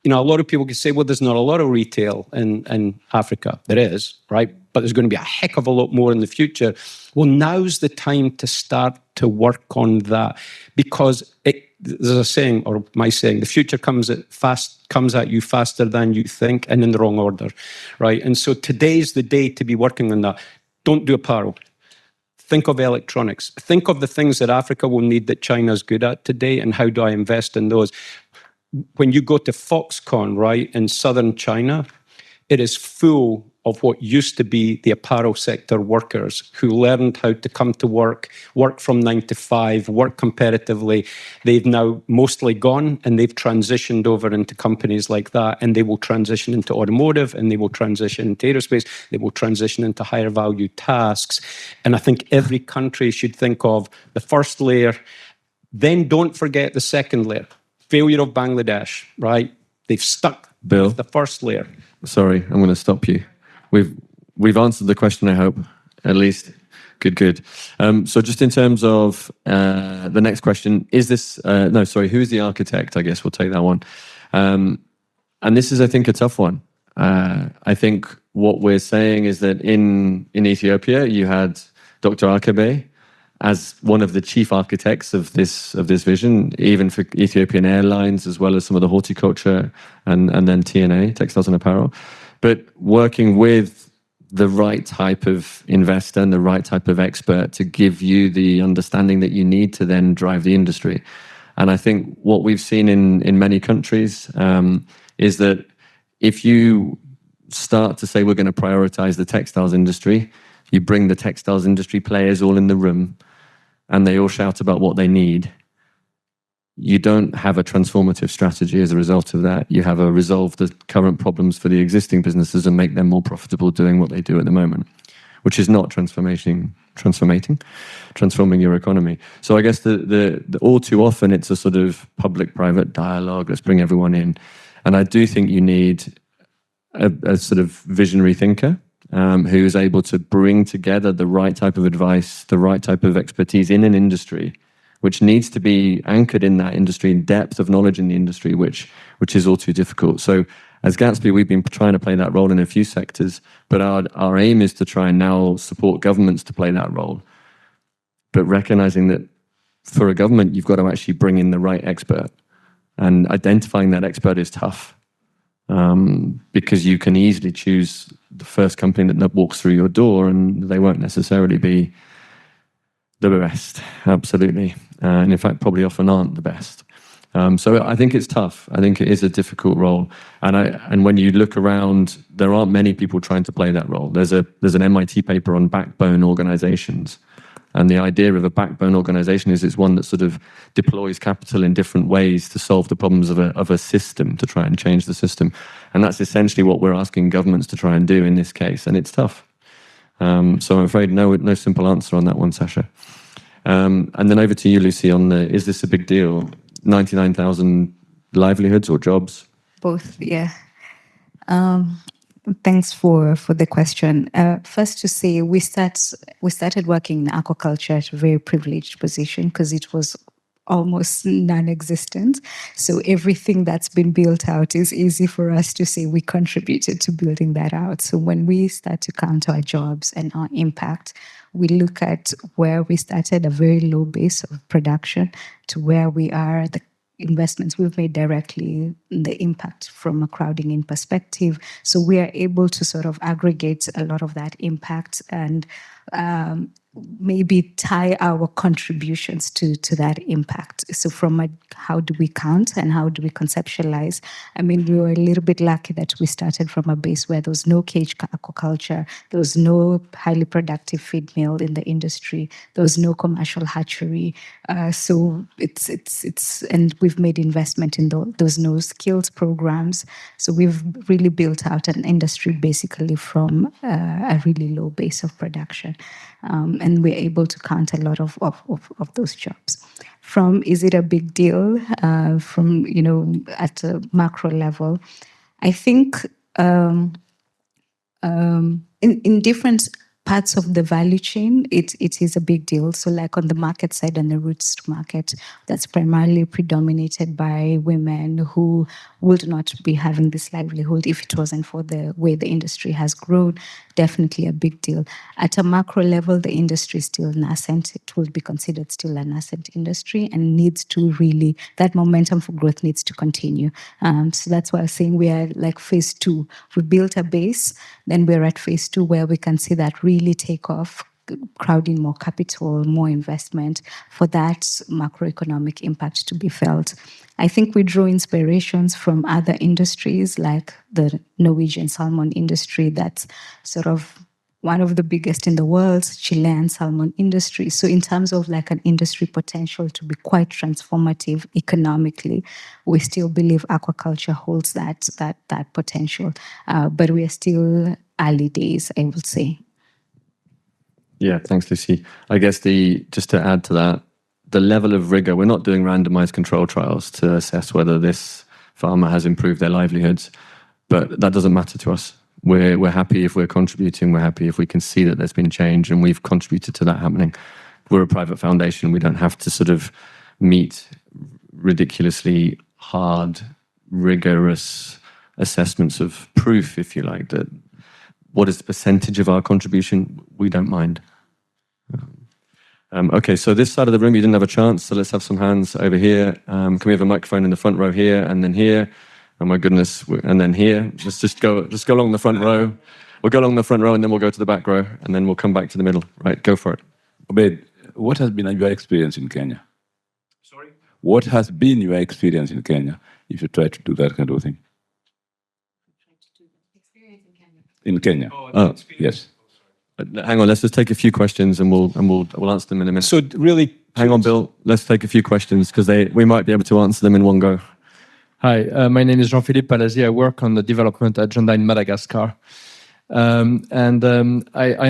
a lot of people can say, well, there's not a lot of retail in Africa. There is, right? But there's going to be a heck of a lot more in the future. Well, now's the time to start to work on that, because there's a saying, or my saying, the future comes at you faster than you think, and in the wrong order, right? And so today's the day to be working on that. Don't do apparel. Think of electronics. Think of the things that Africa will need that China's good at today, and how do I invest in those? When you go to Foxconn, right, in southern China, it is full of what used to be the apparel sector workers who learned how to come to work from 9 to 5, work competitively. They've now mostly gone, and they've transitioned over into companies like that, and they will transition into automotive, and they will transition into aerospace, they will transition into higher value tasks. And I think every country should think of the first layer, then don't forget the second layer. Failure of Bangladesh, right? They've stuck Bill, with the first layer. Sorry, I'm going to stop you. We've answered the question, I hope, at least. Good. So just in terms of the next question, who's the architect? I guess we'll take that one. And this is, I think, a tough one. I think what we're saying is that in Ethiopia, you had Dr. Akabe as one of the chief architects of this vision, even for Ethiopian Airlines, as well as some of the horticulture and then TNA, textiles and apparel. But working with the right type of investor and the right type of expert to give you the understanding that you need to then drive the industry. And I think what we've seen in many countries is that if you start to say we're going to prioritize the textiles industry, you bring the textiles industry players all in the room and they all shout about what they need, you don't have a transformative strategy as a result of that. You have a resolve the current problems for the existing businesses and make them more profitable doing what they do at the moment, which is not transforming your economy. So I guess the all too often it's a sort of public-private dialogue. Let's bring everyone in. And I do think you need a sort of visionary thinker who is able to bring together the right type of advice, the right type of expertise in an industry which needs to be anchored in that industry, in depth of knowledge in the industry, which is all too difficult. So as Gatsby, we've been trying to play that role in a few sectors, but our aim is to try and now support governments to play that role. But recognizing that for a government, you've got to actually bring in the right expert. And identifying that expert is tough, because you can easily choose the first company that walks through your door, and they won't necessarily be the best, absolutely. And in fact, probably often aren't the best. So I think it's tough. I think it is a difficult role. And when you look around, there aren't many people trying to play that role. There's an MIT paper on backbone organizations. And the idea of a backbone organization is it's one that sort of deploys capital in different ways to solve the problems of a system, to try and change the system. And that's essentially what we're asking governments to try and do in this case. And it's tough. So I'm afraid no simple answer on that one, Sasha. And then over to you, Lucy, on is this a big deal? 99,000 livelihoods or jobs? Both, yeah. Thanks for the question. First to say, we started working in aquaculture at a very privileged position because it was almost non-existent. So everything that's been built out is easy for us to say we contributed to building that out. So when we start to count our jobs and our impact, we look at where we started, a very low base of production, to where we are, the investments we've made directly, the impact from a crowding in perspective. So we are able to sort of aggregate a lot of that impact and maybe tie our contributions to that impact. So from how do we count and how do we conceptualize? I mean, we were a little bit lucky that we started from a base where there was no cage aquaculture, there was no highly productive feed mill in the industry, there was no commercial hatchery. So it's and we've made investment in those no skills programs. So we've really built out an industry basically from a really low base of production. And we're able to count a lot of those jobs. From is it a big deal? From at a macro level, I think in different parts of the value chain, it is a big deal. So like on the market side and the routes to market, that's primarily predominated by women who would not be having this livelihood if it wasn't for the way the industry has grown. Definitely a big deal. At a macro level, the industry is still nascent. It will be considered still a nascent industry and needs to really, that momentum for growth needs to continue. So that's why I'm saying we are like phase 2. We built a base, then we're at phase 2 where we can see that really take off, crowding more capital, more investment for that macroeconomic impact to be felt. I think we draw inspirations from other industries like the Norwegian salmon industry, that's sort of one of the biggest in the world, Chilean salmon industry. So in terms of like an industry potential to be quite transformative economically, we still believe aquaculture holds that potential. But we are still early days, I would say. Yeah, thanks, Lucy. I guess just to add to that, the level of rigor, we're not doing randomized control trials to assess whether this farmer has improved their livelihoods, but that doesn't matter to us. We're happy if we're contributing, we're happy if we can see that there's been change and we've contributed to that happening. We're a private foundation, we don't have to sort of meet ridiculously hard, rigorous assessments of proof, if you like, that what is the percentage of our contribution? We don't mind. Okay, so this side of the room, you didn't have a chance, so let's have some hands over here. Can we have a microphone in the front row here, and then here? Oh my goodness, and then here. Just go along the front row. We'll go along the front row, and then we'll go to the back row, and then we'll come back to the middle. Right, go for it. Obaid, what has been your experience in Kenya? Sorry? What has been your experience in Kenya, if you try to do that kind of thing? In Kenya? Oh, yes. Hang on, let's just take a few questions and we'll answer them in a minute. So really, hang on, Bill. Let's take a few questions because we might be able to answer them in one go. Hi, my name is Jean-Philippe Palazzi. I work on the development agenda in Madagascar. I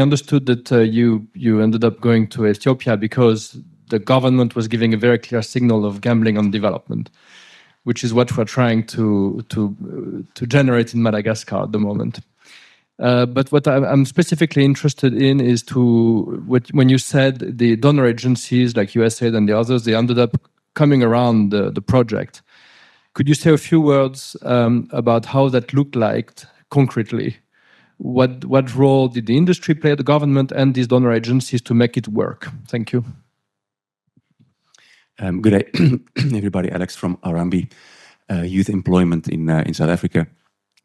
understood that you ended up going to Ethiopia because the government was giving a very clear signal of gambling on development, which is what we're trying to generate in Madagascar at the moment. But what I'm specifically interested in is when you said the donor agencies like USAID and the others, they ended up coming around the project. Could you say a few words about how that looked like concretely? What role did the industry play, the government and these donor agencies to make it work? Thank you. Good day, everybody. Alex from Arambi, Youth Employment in South Africa.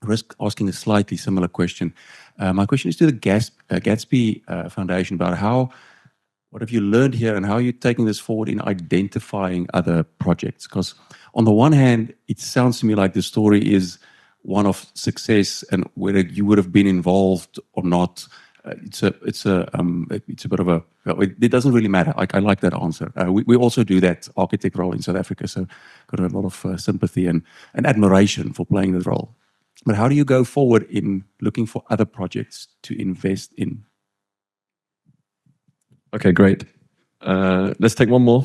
Risk asking a slightly similar question. My question is to the Gatsby Foundation about what have you learned here and how are you taking this forward in identifying other projects? Because on the one hand, it sounds to me like the story is one of success, and whether you would have been involved or not, it's a bit of a, well, it doesn't really matter. I like that answer. We also do that architect role in South Africa, so got a lot of sympathy and admiration for playing that role. But how do you go forward in looking for other projects to invest in? Okay, great. Let's take one more.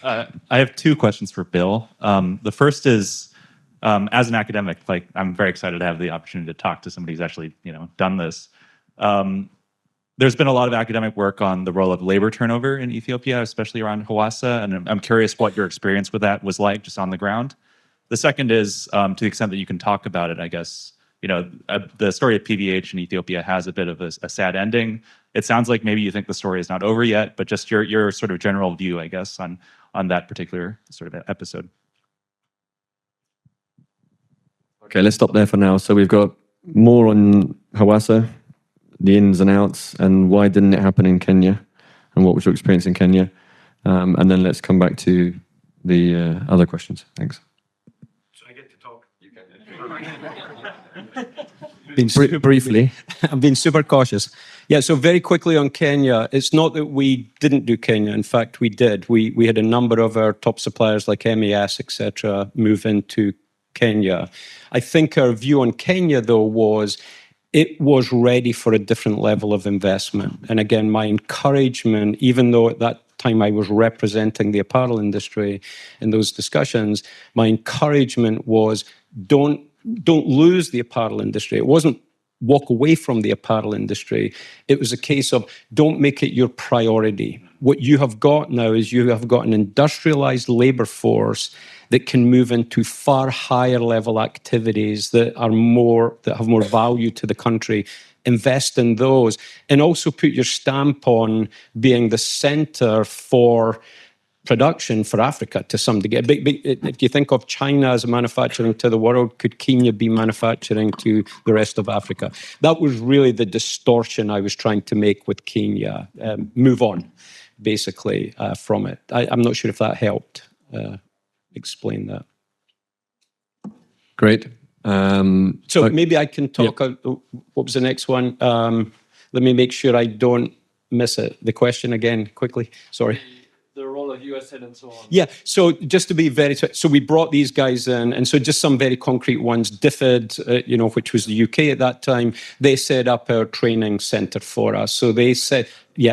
I have two questions for Bill. The first is, as an academic, like I'm very excited to have the opportunity to talk to somebody who's actually, done this. There's been a lot of academic work on the role of labor turnover in Ethiopia, especially around Hawassa, and I'm curious what your experience with that was like just on the ground. The second is, to the extent that you can talk about it, I guess, the story of PVH in Ethiopia has a bit of a sad ending. It sounds like maybe you think the story is not over yet, but just your sort of general view, I guess, on that particular sort of episode. Okay, let's stop there for now. So we've got more on Hawassa, the ins and outs, and why didn't it happen in Kenya, and what was your experience in Kenya? And then let's come back to the other questions. Thanks. So I get to talk. You can. Briefly. I'm being super cautious. Yeah, so very quickly on Kenya, it's not that we didn't do Kenya. In fact, we did. We had a number of our top suppliers like MES, etc., move into Kenya. I think our view on Kenya, though, was it was ready for a different level of investment. And again, my encouragement, even though at that time I was representing the apparel industry in those discussions, my encouragement was don't lose the apparel industry. It wasn't walk away from the apparel industry. It was a case of don't make it your priority. What you have got now is you have got an industrialized labor force that can move into far higher level activities that have more value to the country. Invest in those, and also put your stamp on being the center for production for Africa to some degree. If you think of China as manufacturing to the world, could Kenya be manufacturing to the rest of Africa? That was really the distortion I was trying to make with Kenya. Move on, basically, from it. I'm not sure if that helped explain that. Great. So maybe I can talk. Yeah. What was the next one? Let me make sure I don't miss it. The question again, quickly. Sorry. The role of USAID and so on. Yeah, so just to be so we brought these guys in, and so just some very concrete ones. DFID, which was the UK at that time, they set up our training center for us. So they said,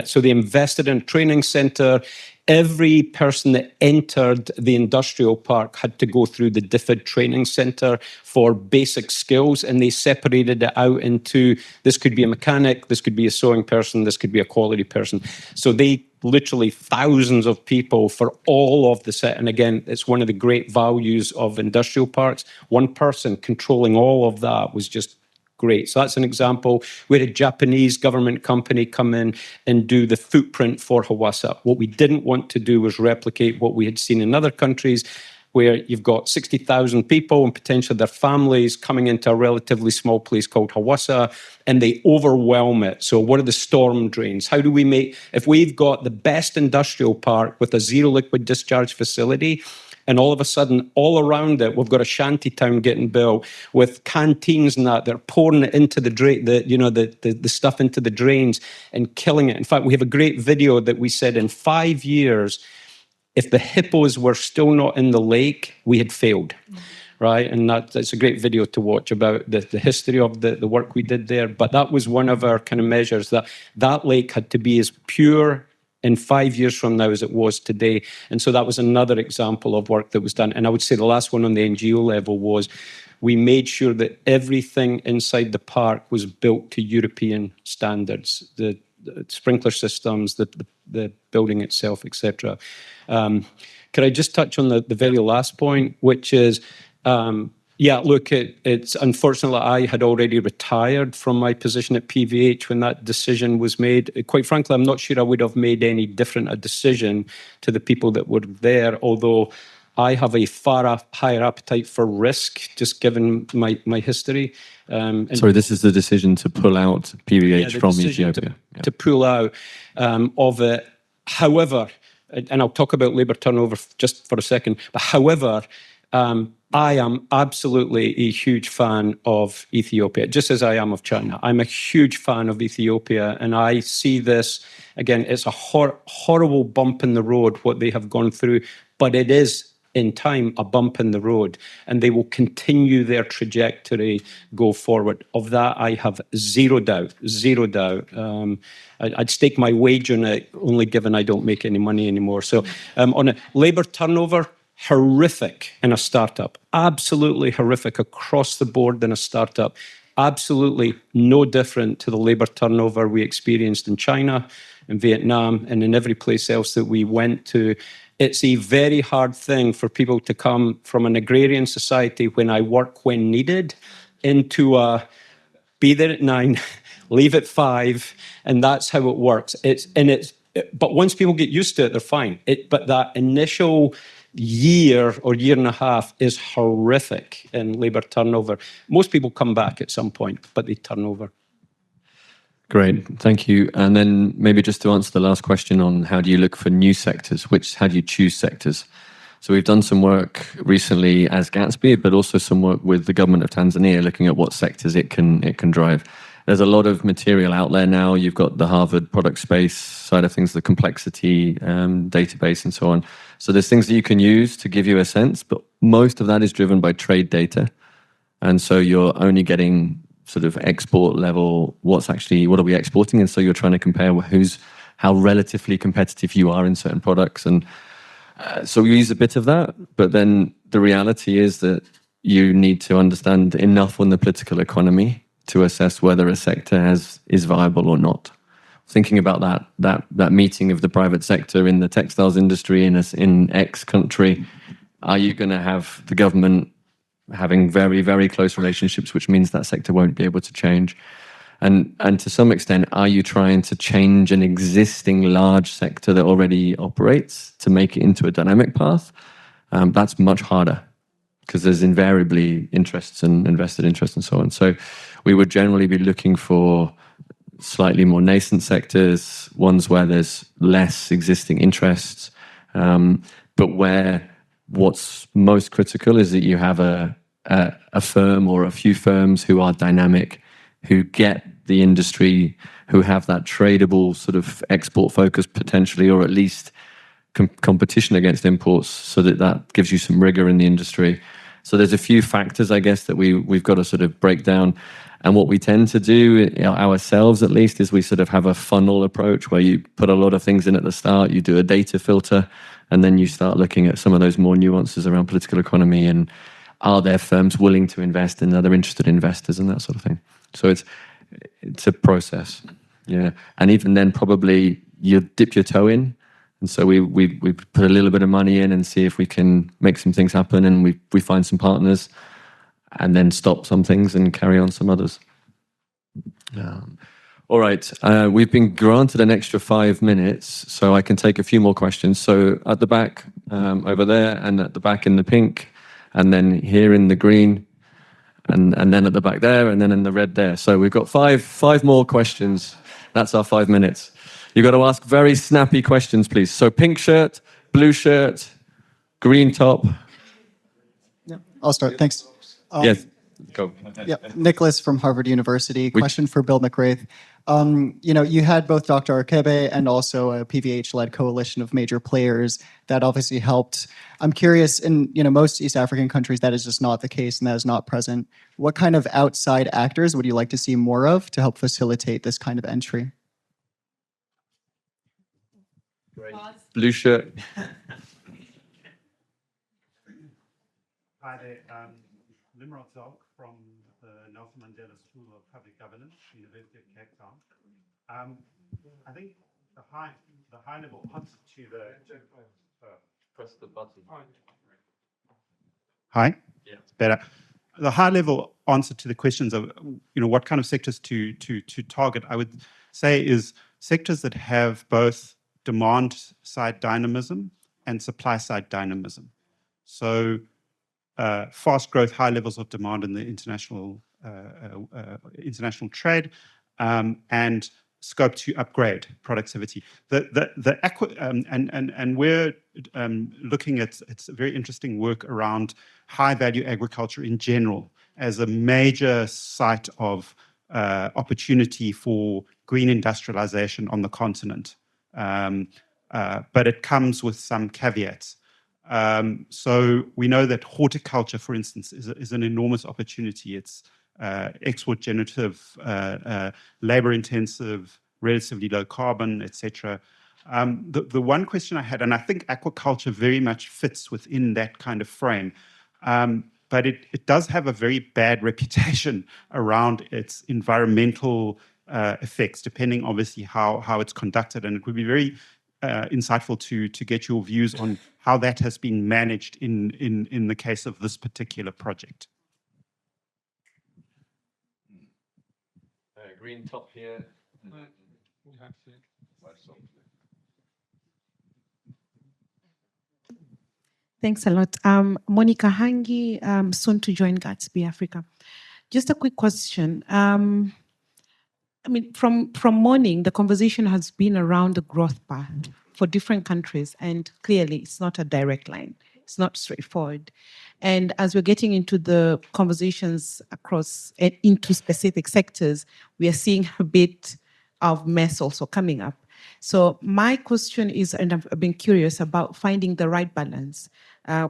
so they invested in a training center. Every person that entered the industrial park had to go through the DFID training center for basic skills, and they separated it out into, this could be a mechanic, this could be a sewing person, this could be a quality person. So they literally thousands of people for all of the set. And again, it's one of the great values of industrial parks. One person controlling all of that was just great. So that's an example. We had a Japanese government company come in and do the footprint for Hawassa. What we didn't want to do was replicate what we had seen in other countries, where you've got 60,000 people and potentially their families coming into a relatively small place called Hawassa, and they overwhelm it. So what are the storm drains? How do we make, if we've got the best industrial park with a zero liquid discharge facility, and all of a sudden, all around it, we've got a shanty town getting built with canteens and that. They're pouring it into the drain, the stuff into the drains and killing it. In fact, we have a great video that we said in 5 years, if the hippos were still not in the lake, we had failed, right? And that's a great video to watch about the history of the work we did there. But that was one of our kind of measures, that lake had to be as pure in 5 years from now as it was today. And so that was another example of work that was done. And I would say the last one on the NGO level was we made sure that everything inside the park was built to European standards, the sprinkler systems, the building itself, etc. Could I just touch on the very last point, which is, yeah, look, it's unfortunately I had already retired from my position at PVH when that decision was made. Quite frankly, I'm not sure I would have made any different a decision to the people that were there, although I have a far higher appetite for risk, just given my history. Sorry, this is the decision to pull out PVH from decision Ethiopia. to pull out of it. However, and I'll talk about labour turnover just for a second, but however, I am absolutely a huge fan of Ethiopia, just as I am of China. I'm a huge fan of Ethiopia, and I see this, again, it's a horrible bump in the road, what they have gone through, but it is, in time, a bump in the road, and they will continue their trajectory go forward. Of that, I have zero doubt, zero doubt. I'd stake my wage on it, only given I don't make any money anymore. So on a labour turnover, horrific in a startup, absolutely horrific across the board in a startup, absolutely no different to the labour turnover we experienced in China, in Vietnam, and in every place else that we went to. It's a very hard thing for people to come from an agrarian society when I work when needed into a be there at 9, leave at 5, and that's how it works. But once people get used to it, they're fine. But that initial year or year and a half is horrific in labour turnover. Most people come back at some point, but they turn over. Great, thank you. And then maybe just to answer the last question on how do you look for new sectors, how do you choose sectors? So we've done some work recently as Gatsby, but also some work with the government of Tanzania looking at what sectors it can drive. There's a lot of material out there now. You've got the Harvard product space side of things, the complexity database and so on. So there's things that you can use to give you a sense, but most of that is driven by trade data. And so you're only getting sort of export level, what are we exporting? And so you're trying to compare how relatively competitive you are in certain products. And so we use a bit of that, but then the reality is that you need to understand enough on the political economy to assess whether a sector is viable or not. Thinking about that meeting of the private sector in the textiles industry in X country, are you going to have the government having very, very close relationships, which means that sector won't be able to change? And to some extent, are you trying to change an existing large sector that already operates to make it into a dynamic path? That's much harder because there's invariably interests and invested interests and so on. So we would generally be looking for slightly more nascent sectors, ones where there's less existing interests, but where what's most critical is that you have a firm or a few firms who are dynamic, who get the industry, who have that tradable sort of export focus potentially, or at least competition against imports, so that gives you some rigor in the industry. So there's a few factors, I guess, that we've got to sort of break down. And what we tend to do ourselves, at least, is we sort of have a funnel approach where you put a lot of things in at the start, you do a data filter, and then you start looking at some of those more nuances around political economy and are there firms willing to invest and are there interested investors and that sort of thing. So it's a process, yeah. And even then, probably you dip your toe in. And so we put a little bit of money in and see if we can make some things happen, and we find some partners, and then stop some things and carry on some others. All right, we've been granted an extra 5 minutes, so I can take a few more questions. So at the back over there, and at the back in the pink, and then here in the green, and then at the back there, and then in the red there. So we've got five more questions. That's our 5 minutes. You've got to ask very snappy questions, please. So pink shirt, blue shirt, green top. Yeah, I'll start. Thanks. Yes, go. Yeah, Nicholas from Harvard University. Question for Bill McRaith. You had both Dr. Arkebe and also a PVH-led coalition of major players that obviously helped. I'm curious, in most East African countries, that is just not the case and that is not present. What kind of outside actors would you like to see more of to help facilitate this kind of entry? Great. Blue shirt. Hi there. Limrod Zalk from the Nelson Mandela School of Public Governance, University of Cape Town. I think the high level answer to the Press the button. Hi. Yeah. Better. The high level answer to the questions of what kind of sectors to target, I would say, is sectors that have both demand side dynamism and supply side dynamism. So fast growth, high levels of demand in the international trade, and scope to upgrade productivity. And we're looking at it's very interesting work around high value agriculture in general as a major site of opportunity for green industrialization on the continent. But it comes with some caveats. So we know that horticulture, for instance, is an enormous opportunity. It's export generative, labor intensive, relatively low carbon, etc. The one question I had, and I think aquaculture very much fits within that kind of frame, but it does have a very bad reputation around its environmental effects, depending obviously how it's conducted. And it would be very insightful to get your views on how that has been managed in the case of this particular project. Green top here. Thanks a lot. Monica Hangi, soon to join Gatsby Africa. Just a quick question. I mean, from morning, the conversation has been around the growth path for different countries, and clearly it's not a direct line. It's not straightforward. And as we're getting into the conversations across into specific sectors, we are seeing a bit of mess also coming up. So my question is, and I've been curious about finding the right balance.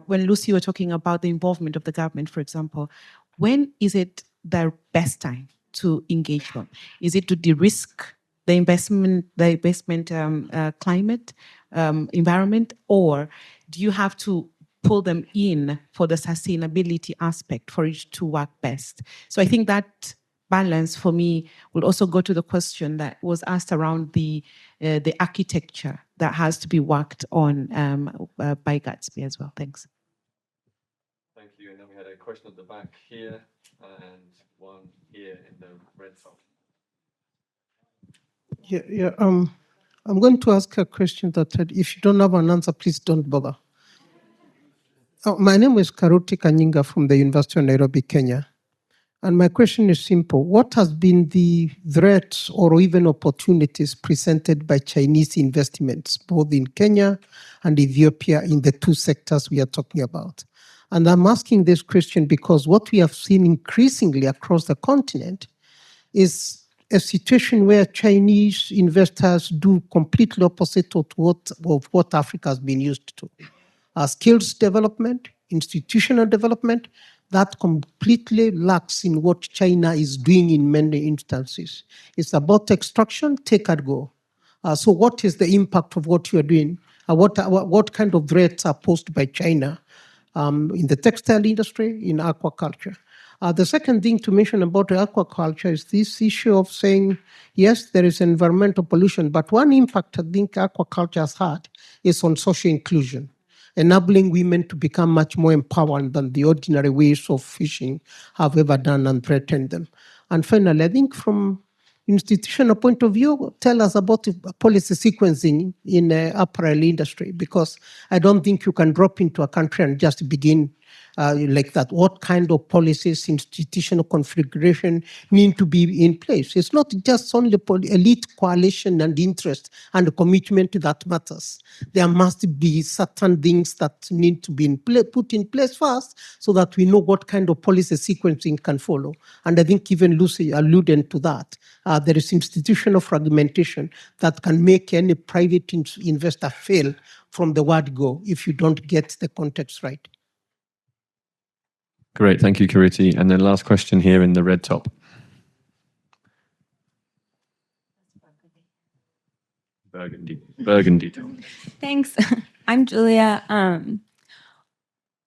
When Lucy were talking about the involvement of the government, for example, when is it the best time to engage them? Is it to de-risk the investment climate, environment, or do you have to pull them in for the sustainability aspect for it to work best? So I think that balance for me will also go to the question that was asked around the architecture that has to be worked on by Gatsby as well. Thanks. Thank you. And then we had a question at the back here and one here in the red top. Yeah. I'm going to ask a question that if you don't have an answer, please don't bother. My name is Karuti Kanyinga from the University of Nairobi, Kenya. And my question is simple. What has been the threats or even opportunities presented by Chinese investments, both in Kenya and Ethiopia, in the two sectors we are talking about? And I'm asking this question because what we have seen increasingly across the continent is a situation where Chinese investors do completely opposite of what Africa has been used to. Skills development, institutional development, that completely lacks in what China is doing in many instances. It's about extraction, take and go. So what is the impact of what you are doing? What kind of threats are posed by China in the textile industry, in aquaculture? The second thing to mention about aquaculture is this issue of saying, yes, there is environmental pollution, but one impact I think aquaculture has had is on social inclusion, enabling women to become much more empowered than the ordinary ways of fishing have ever done and threatened them. And finally, I think from institutional point of view, tell us about policy sequencing in apparel industry, because I don't think you can drop into a country and just begin like that. What kind of policies, institutional configuration need to be in place? It's not just only elite coalition and interest and commitment that matters. There must be certain things that need to be put in place first so that we know what kind of policy sequencing can follow. And I think even Lucy alluded to that. There is institutional fragmentation that can make any private investor fail from the word go if you don't get the context right. Great, thank you, Karuti. And then last question here in the red top. Burgundy top. Thanks. I'm Julia.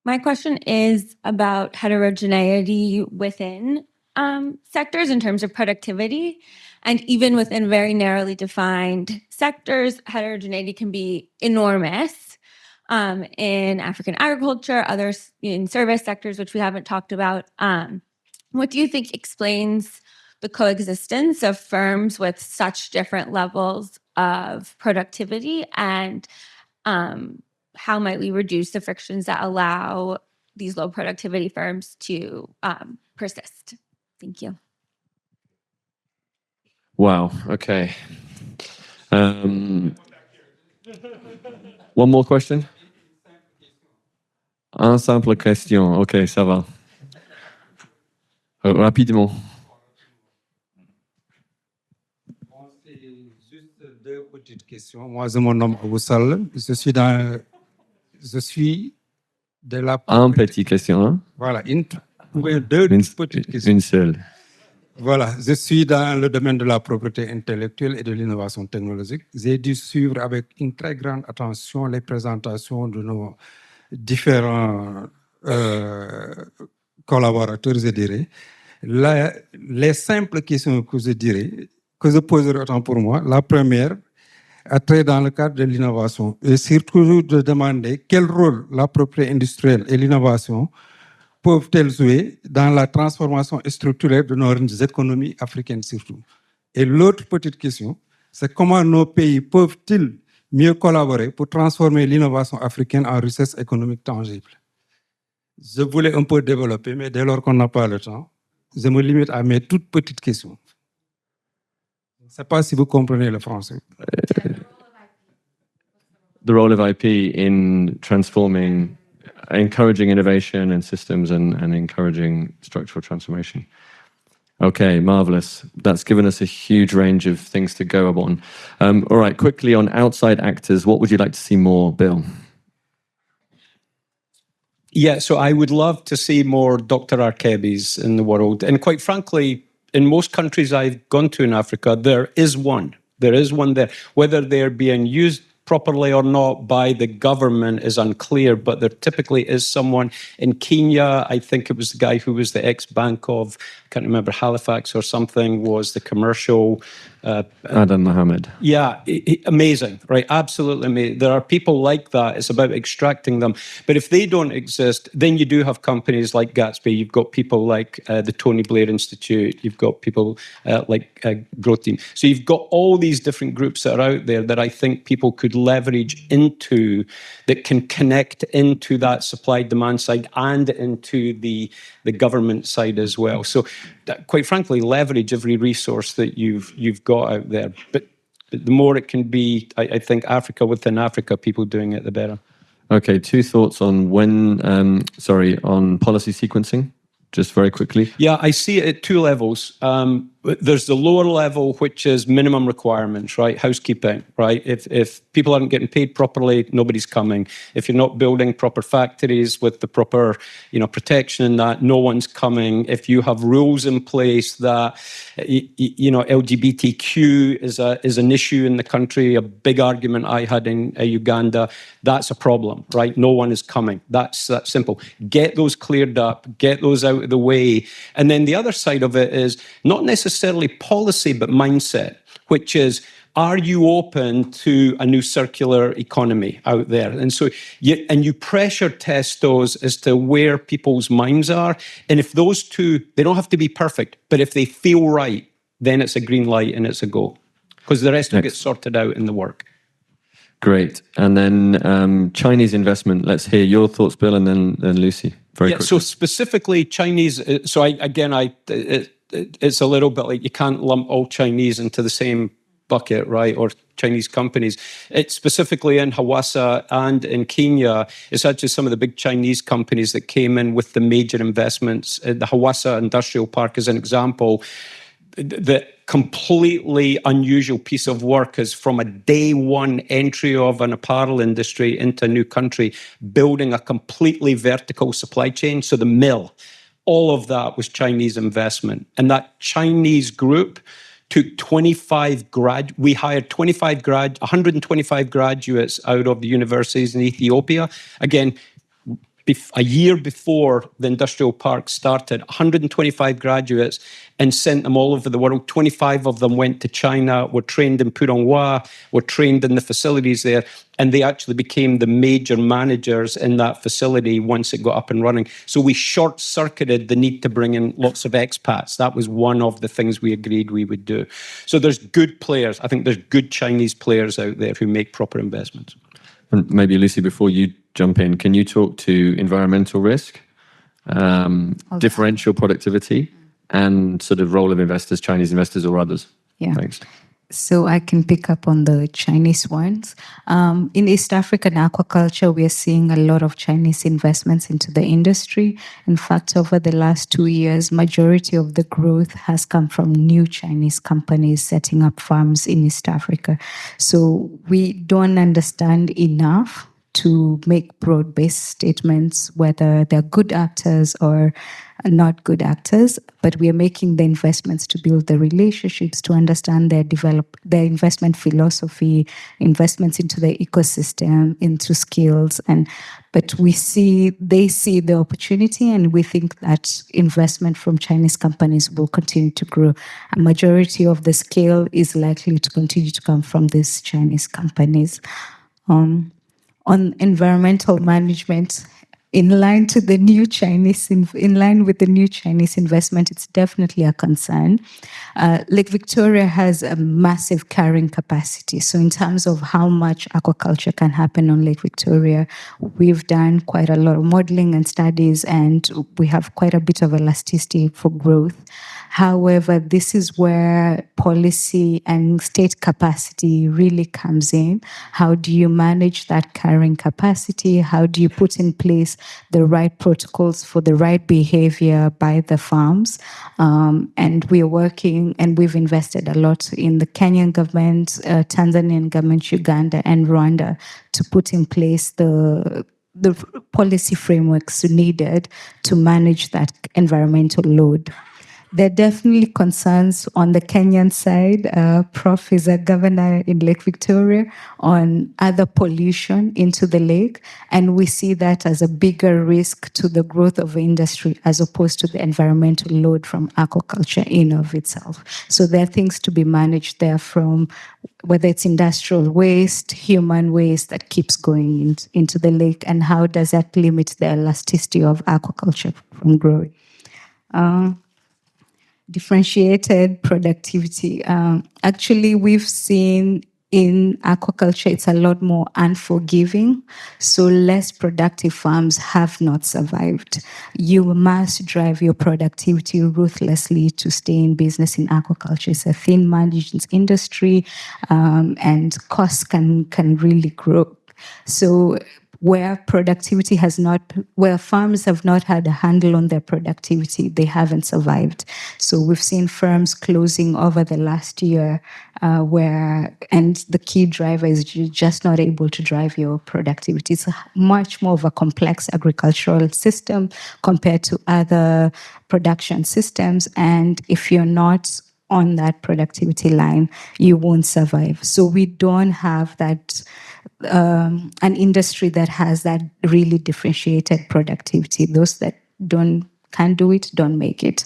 My question is about heterogeneity within sectors in terms of productivity. And even within very narrowly defined sectors, heterogeneity can be enormous. In African agriculture, others in service sectors, which we haven't talked about. What do you think explains the coexistence of firms with such different levels of productivity, and how might we reduce the frictions that allow these low productivity firms to persist? Thank you. Wow. Okay. One more question? Un simple question. Ok, ça va. Rapidement. Juste deux petites questions. Moi, je me nomme Aboussal. Je suis de la... Un petit question, hein? Voilà, deux petites questions. Une seule. Voilà, je suis dans le domaine de la propriété intellectuelle et de l'innovation technologique. J'ai dû suivre avec une très grande attention les présentations de nos différents collaborateurs, je dirais. Les simples questions que je poserai autant pour moi. La première a trait dans le cadre de l'innovation et surtout de demander quel rôle la propriété industrielle et l'innovation peuvent-elles jouer dans la transformation structurelle de nos économies africaines surtout. Et l'autre petite question, c'est comment nos pays peuvent-ils mieux collaborer pour transformer l'innovation africaine en richesse économique tangible. Je voulais un peu développer, mais dès lors qu'on n'a pas le temps, je me limite à mes toutes petites questions. Je ne sais pas si vous comprenez le français. The role of IP in transforming, encouraging innovation in systems and encouraging structural transformation. Okay, marvelous. That's given us a huge range of things to go on. All right, quickly on outside actors, what would you like to see more, Bill? Yeah, so I would love to see more Dr. Arkebis in the world. And quite frankly, in most countries I've gone to in Africa, there is one. There is one there. Whether they're being used properly or not by the government is unclear, but there typically is someone. In Kenya, I think it was the guy who was the ex-bank of, I can't remember, Halifax or something, was the commercial... Adam Mohammed. Yeah, amazing, right? Absolutely amazing. There are people like that. It's about extracting them. But if they don't exist, then you do have companies like Gatsby. You've got people like the Tony Blair Institute. You've got people like Growth Team. So you've got all these different groups that are out there that I think people could leverage into, that can connect into that supply-demand side and into the government side as well. So quite frankly, leverage every resource that you've got out there. But the more it can be, I think Africa within Africa, people doing it, the better. Okay, two thoughts on on policy sequencing, just very quickly. Yeah, I see it at two levels. There's the lower level, which is minimum requirements, right? Housekeeping, right? If people aren't getting paid properly, nobody's coming. If you're not building proper factories with the proper, protection and that, no one's coming. If you have rules in place that, LGBTQ is an issue in the country, a big argument I had in Uganda, that's a problem, right? No one is coming. That's that simple. Get those cleared up, get those out of the way. And then the other side of it is not necessarily policy, but mindset, which is, are you open to a new circular economy out there? And so you pressure test those as to where people's minds are. And if those two, they don't have to be perfect, but if they feel right, then it's a green light and it's a go. Because the rest will get sorted out in the work. Great. And then Chinese investment. Let's hear your thoughts, Bill, and then Lucy. Very quickly. So specifically Chinese, it's a little bit like you can't lump all Chinese into the same bucket, right? Or Chinese companies. It's specifically in Hawassa and in Kenya. It's actually some of the big Chinese companies that came in with the major investments. The Hawassa Industrial Park is an example. The completely unusual piece of work is from a day one entry of an apparel industry into a new country, building a completely vertical supply chain. So the mill, all of that was Chinese investment. And that Chinese group took we hired 125 graduates out of the universities in Ethiopia. Again, a year before the industrial park started, 125 graduates, and sent them all over the world. 25 of them went to China, were trained in Putonghua, were trained in the facilities there, and they actually became the major managers in that facility once it got up and running. So we short-circuited the need to bring in lots of expats. That was one of the things we agreed we would do. So there's good players. I think there's good Chinese players out there who make proper investments. And maybe, Lucy, before you jump in, can you talk to environmental risk, differential productivity, and sort of role of investors, Chinese investors or others? Yeah. Thanks. So I can pick up on the Chinese ones. In East African aquaculture, we are seeing a lot of Chinese investments into the industry. In fact, over the last 2 years, majority of the growth has come from new Chinese companies setting up farms in East Africa. So we don't understand enough to make broad-based statements whether they're good actors or not good actors, but we are making the investments to build the relationships, to understand their investment philosophy, investments into the ecosystem, into skills, but they see the opportunity, and we think that investment from Chinese companies will continue to grow. A majority of the scale is likely to continue to come from these Chinese companies. On environmental management, in line with the new Chinese investment, it's definitely a concern. Lake Victoria has a massive carrying capacity. So in terms of how much aquaculture can happen on Lake Victoria, we've done quite a lot of modeling and studies, and we have quite a bit of elasticity for growth. However, this is where policy and state capacity really comes in. How do you manage that carrying capacity? How do you put in place the right protocols for the right behavior by the farms? And we are working, and we've invested a lot in the Kenyan government, Tanzanian government, Uganda, and Rwanda to put in place the policy frameworks needed to manage that environmental load. There are definitely concerns on the Kenyan side. Prof is a governor in Lake Victoria on other pollution into the lake, and we see that as a bigger risk to the growth of industry as opposed to the environmental load from aquaculture in of itself. So there are things to be managed there, from whether it's industrial waste, human waste that keeps going into the lake, and how does that limit the elasticity of aquaculture from growing. Differentiated productivity. Actually, we've seen in aquaculture, it's a lot more unforgiving. So less productive farms have not survived. You must drive your productivity ruthlessly to stay in business in aquaculture. It's a thin margins industry, and costs can really grow. So where farms have not had a handle on their productivity, they haven't survived. So we've seen firms closing over the last year, and the key driver is you're just not able to drive your productivity. It's much more of a complex agricultural system compared to other production systems, and if you're not on that productivity line, you won't survive. So we don't have that an industry that has that really differentiated productivity. Those that can't do it don't make it.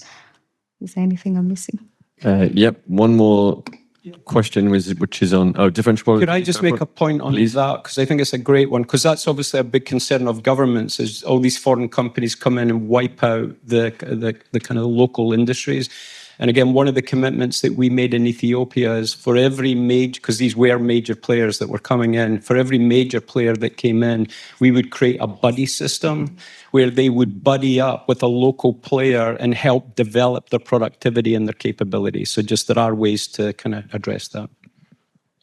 Is there anything I'm missing? Yep. One more question, which is on differential productivity. Could I just make a point on that? Because I think it's a great one, because that's obviously a big concern of governments, is all these foreign companies come in and wipe out the kind of local industries. And again, one of the commitments that we made in Ethiopia is for every major, because these were major players that were coming in, for every major player that came in, we would create a buddy system where they would buddy up with a local player and help develop their productivity and their capability. So just there are ways to kind of address that.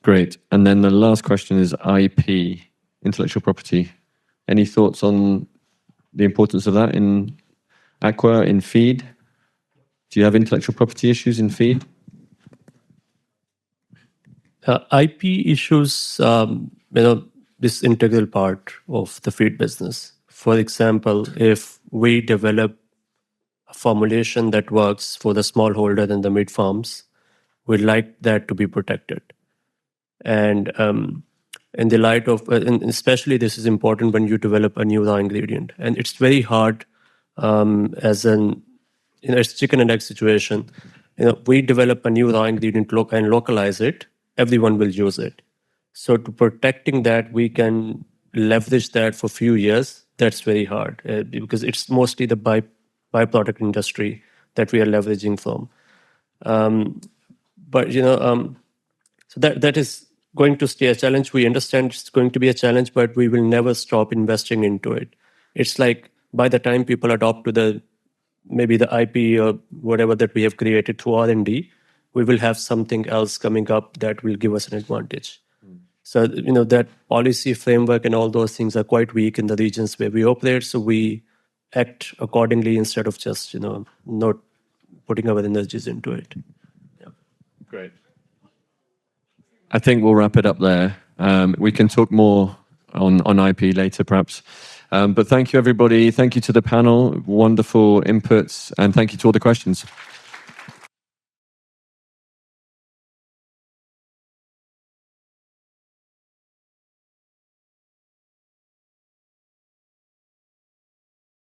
Great. And then the last question is IP, intellectual property. Any thoughts on the importance of that in aqua, in feed? Do you have intellectual property issues in feed? IP issues, this integral part of the feed business. For example, if we develop a formulation that works for the smallholder and the mid farms, we'd like that to be protected. And in the light of, and especially this is important when you develop a new raw ingredient. And it's very hard as an, it's chicken and egg situation. We develop a new raw ingredient and localize it, everyone will use it. So to protecting that, we can leverage that for a few years. That's very hard because it's mostly the byproduct industry that we are leveraging from. But so that is going to stay a challenge. We understand it's going to be a challenge, but we will never stop investing into it. It's like by the time people adopt to maybe the IP or whatever that we have created through R&D, we will have something else coming up that will give us an advantage. So, that policy framework and all those things are quite weak in the regions where we operate. So we act accordingly instead of just, not putting our energies into it. Yeah. Great. I think we'll wrap it up there. We can talk more on IP later, perhaps. But thank you, everybody. Thank you to the panel. Wonderful inputs. And thank you to all the questions.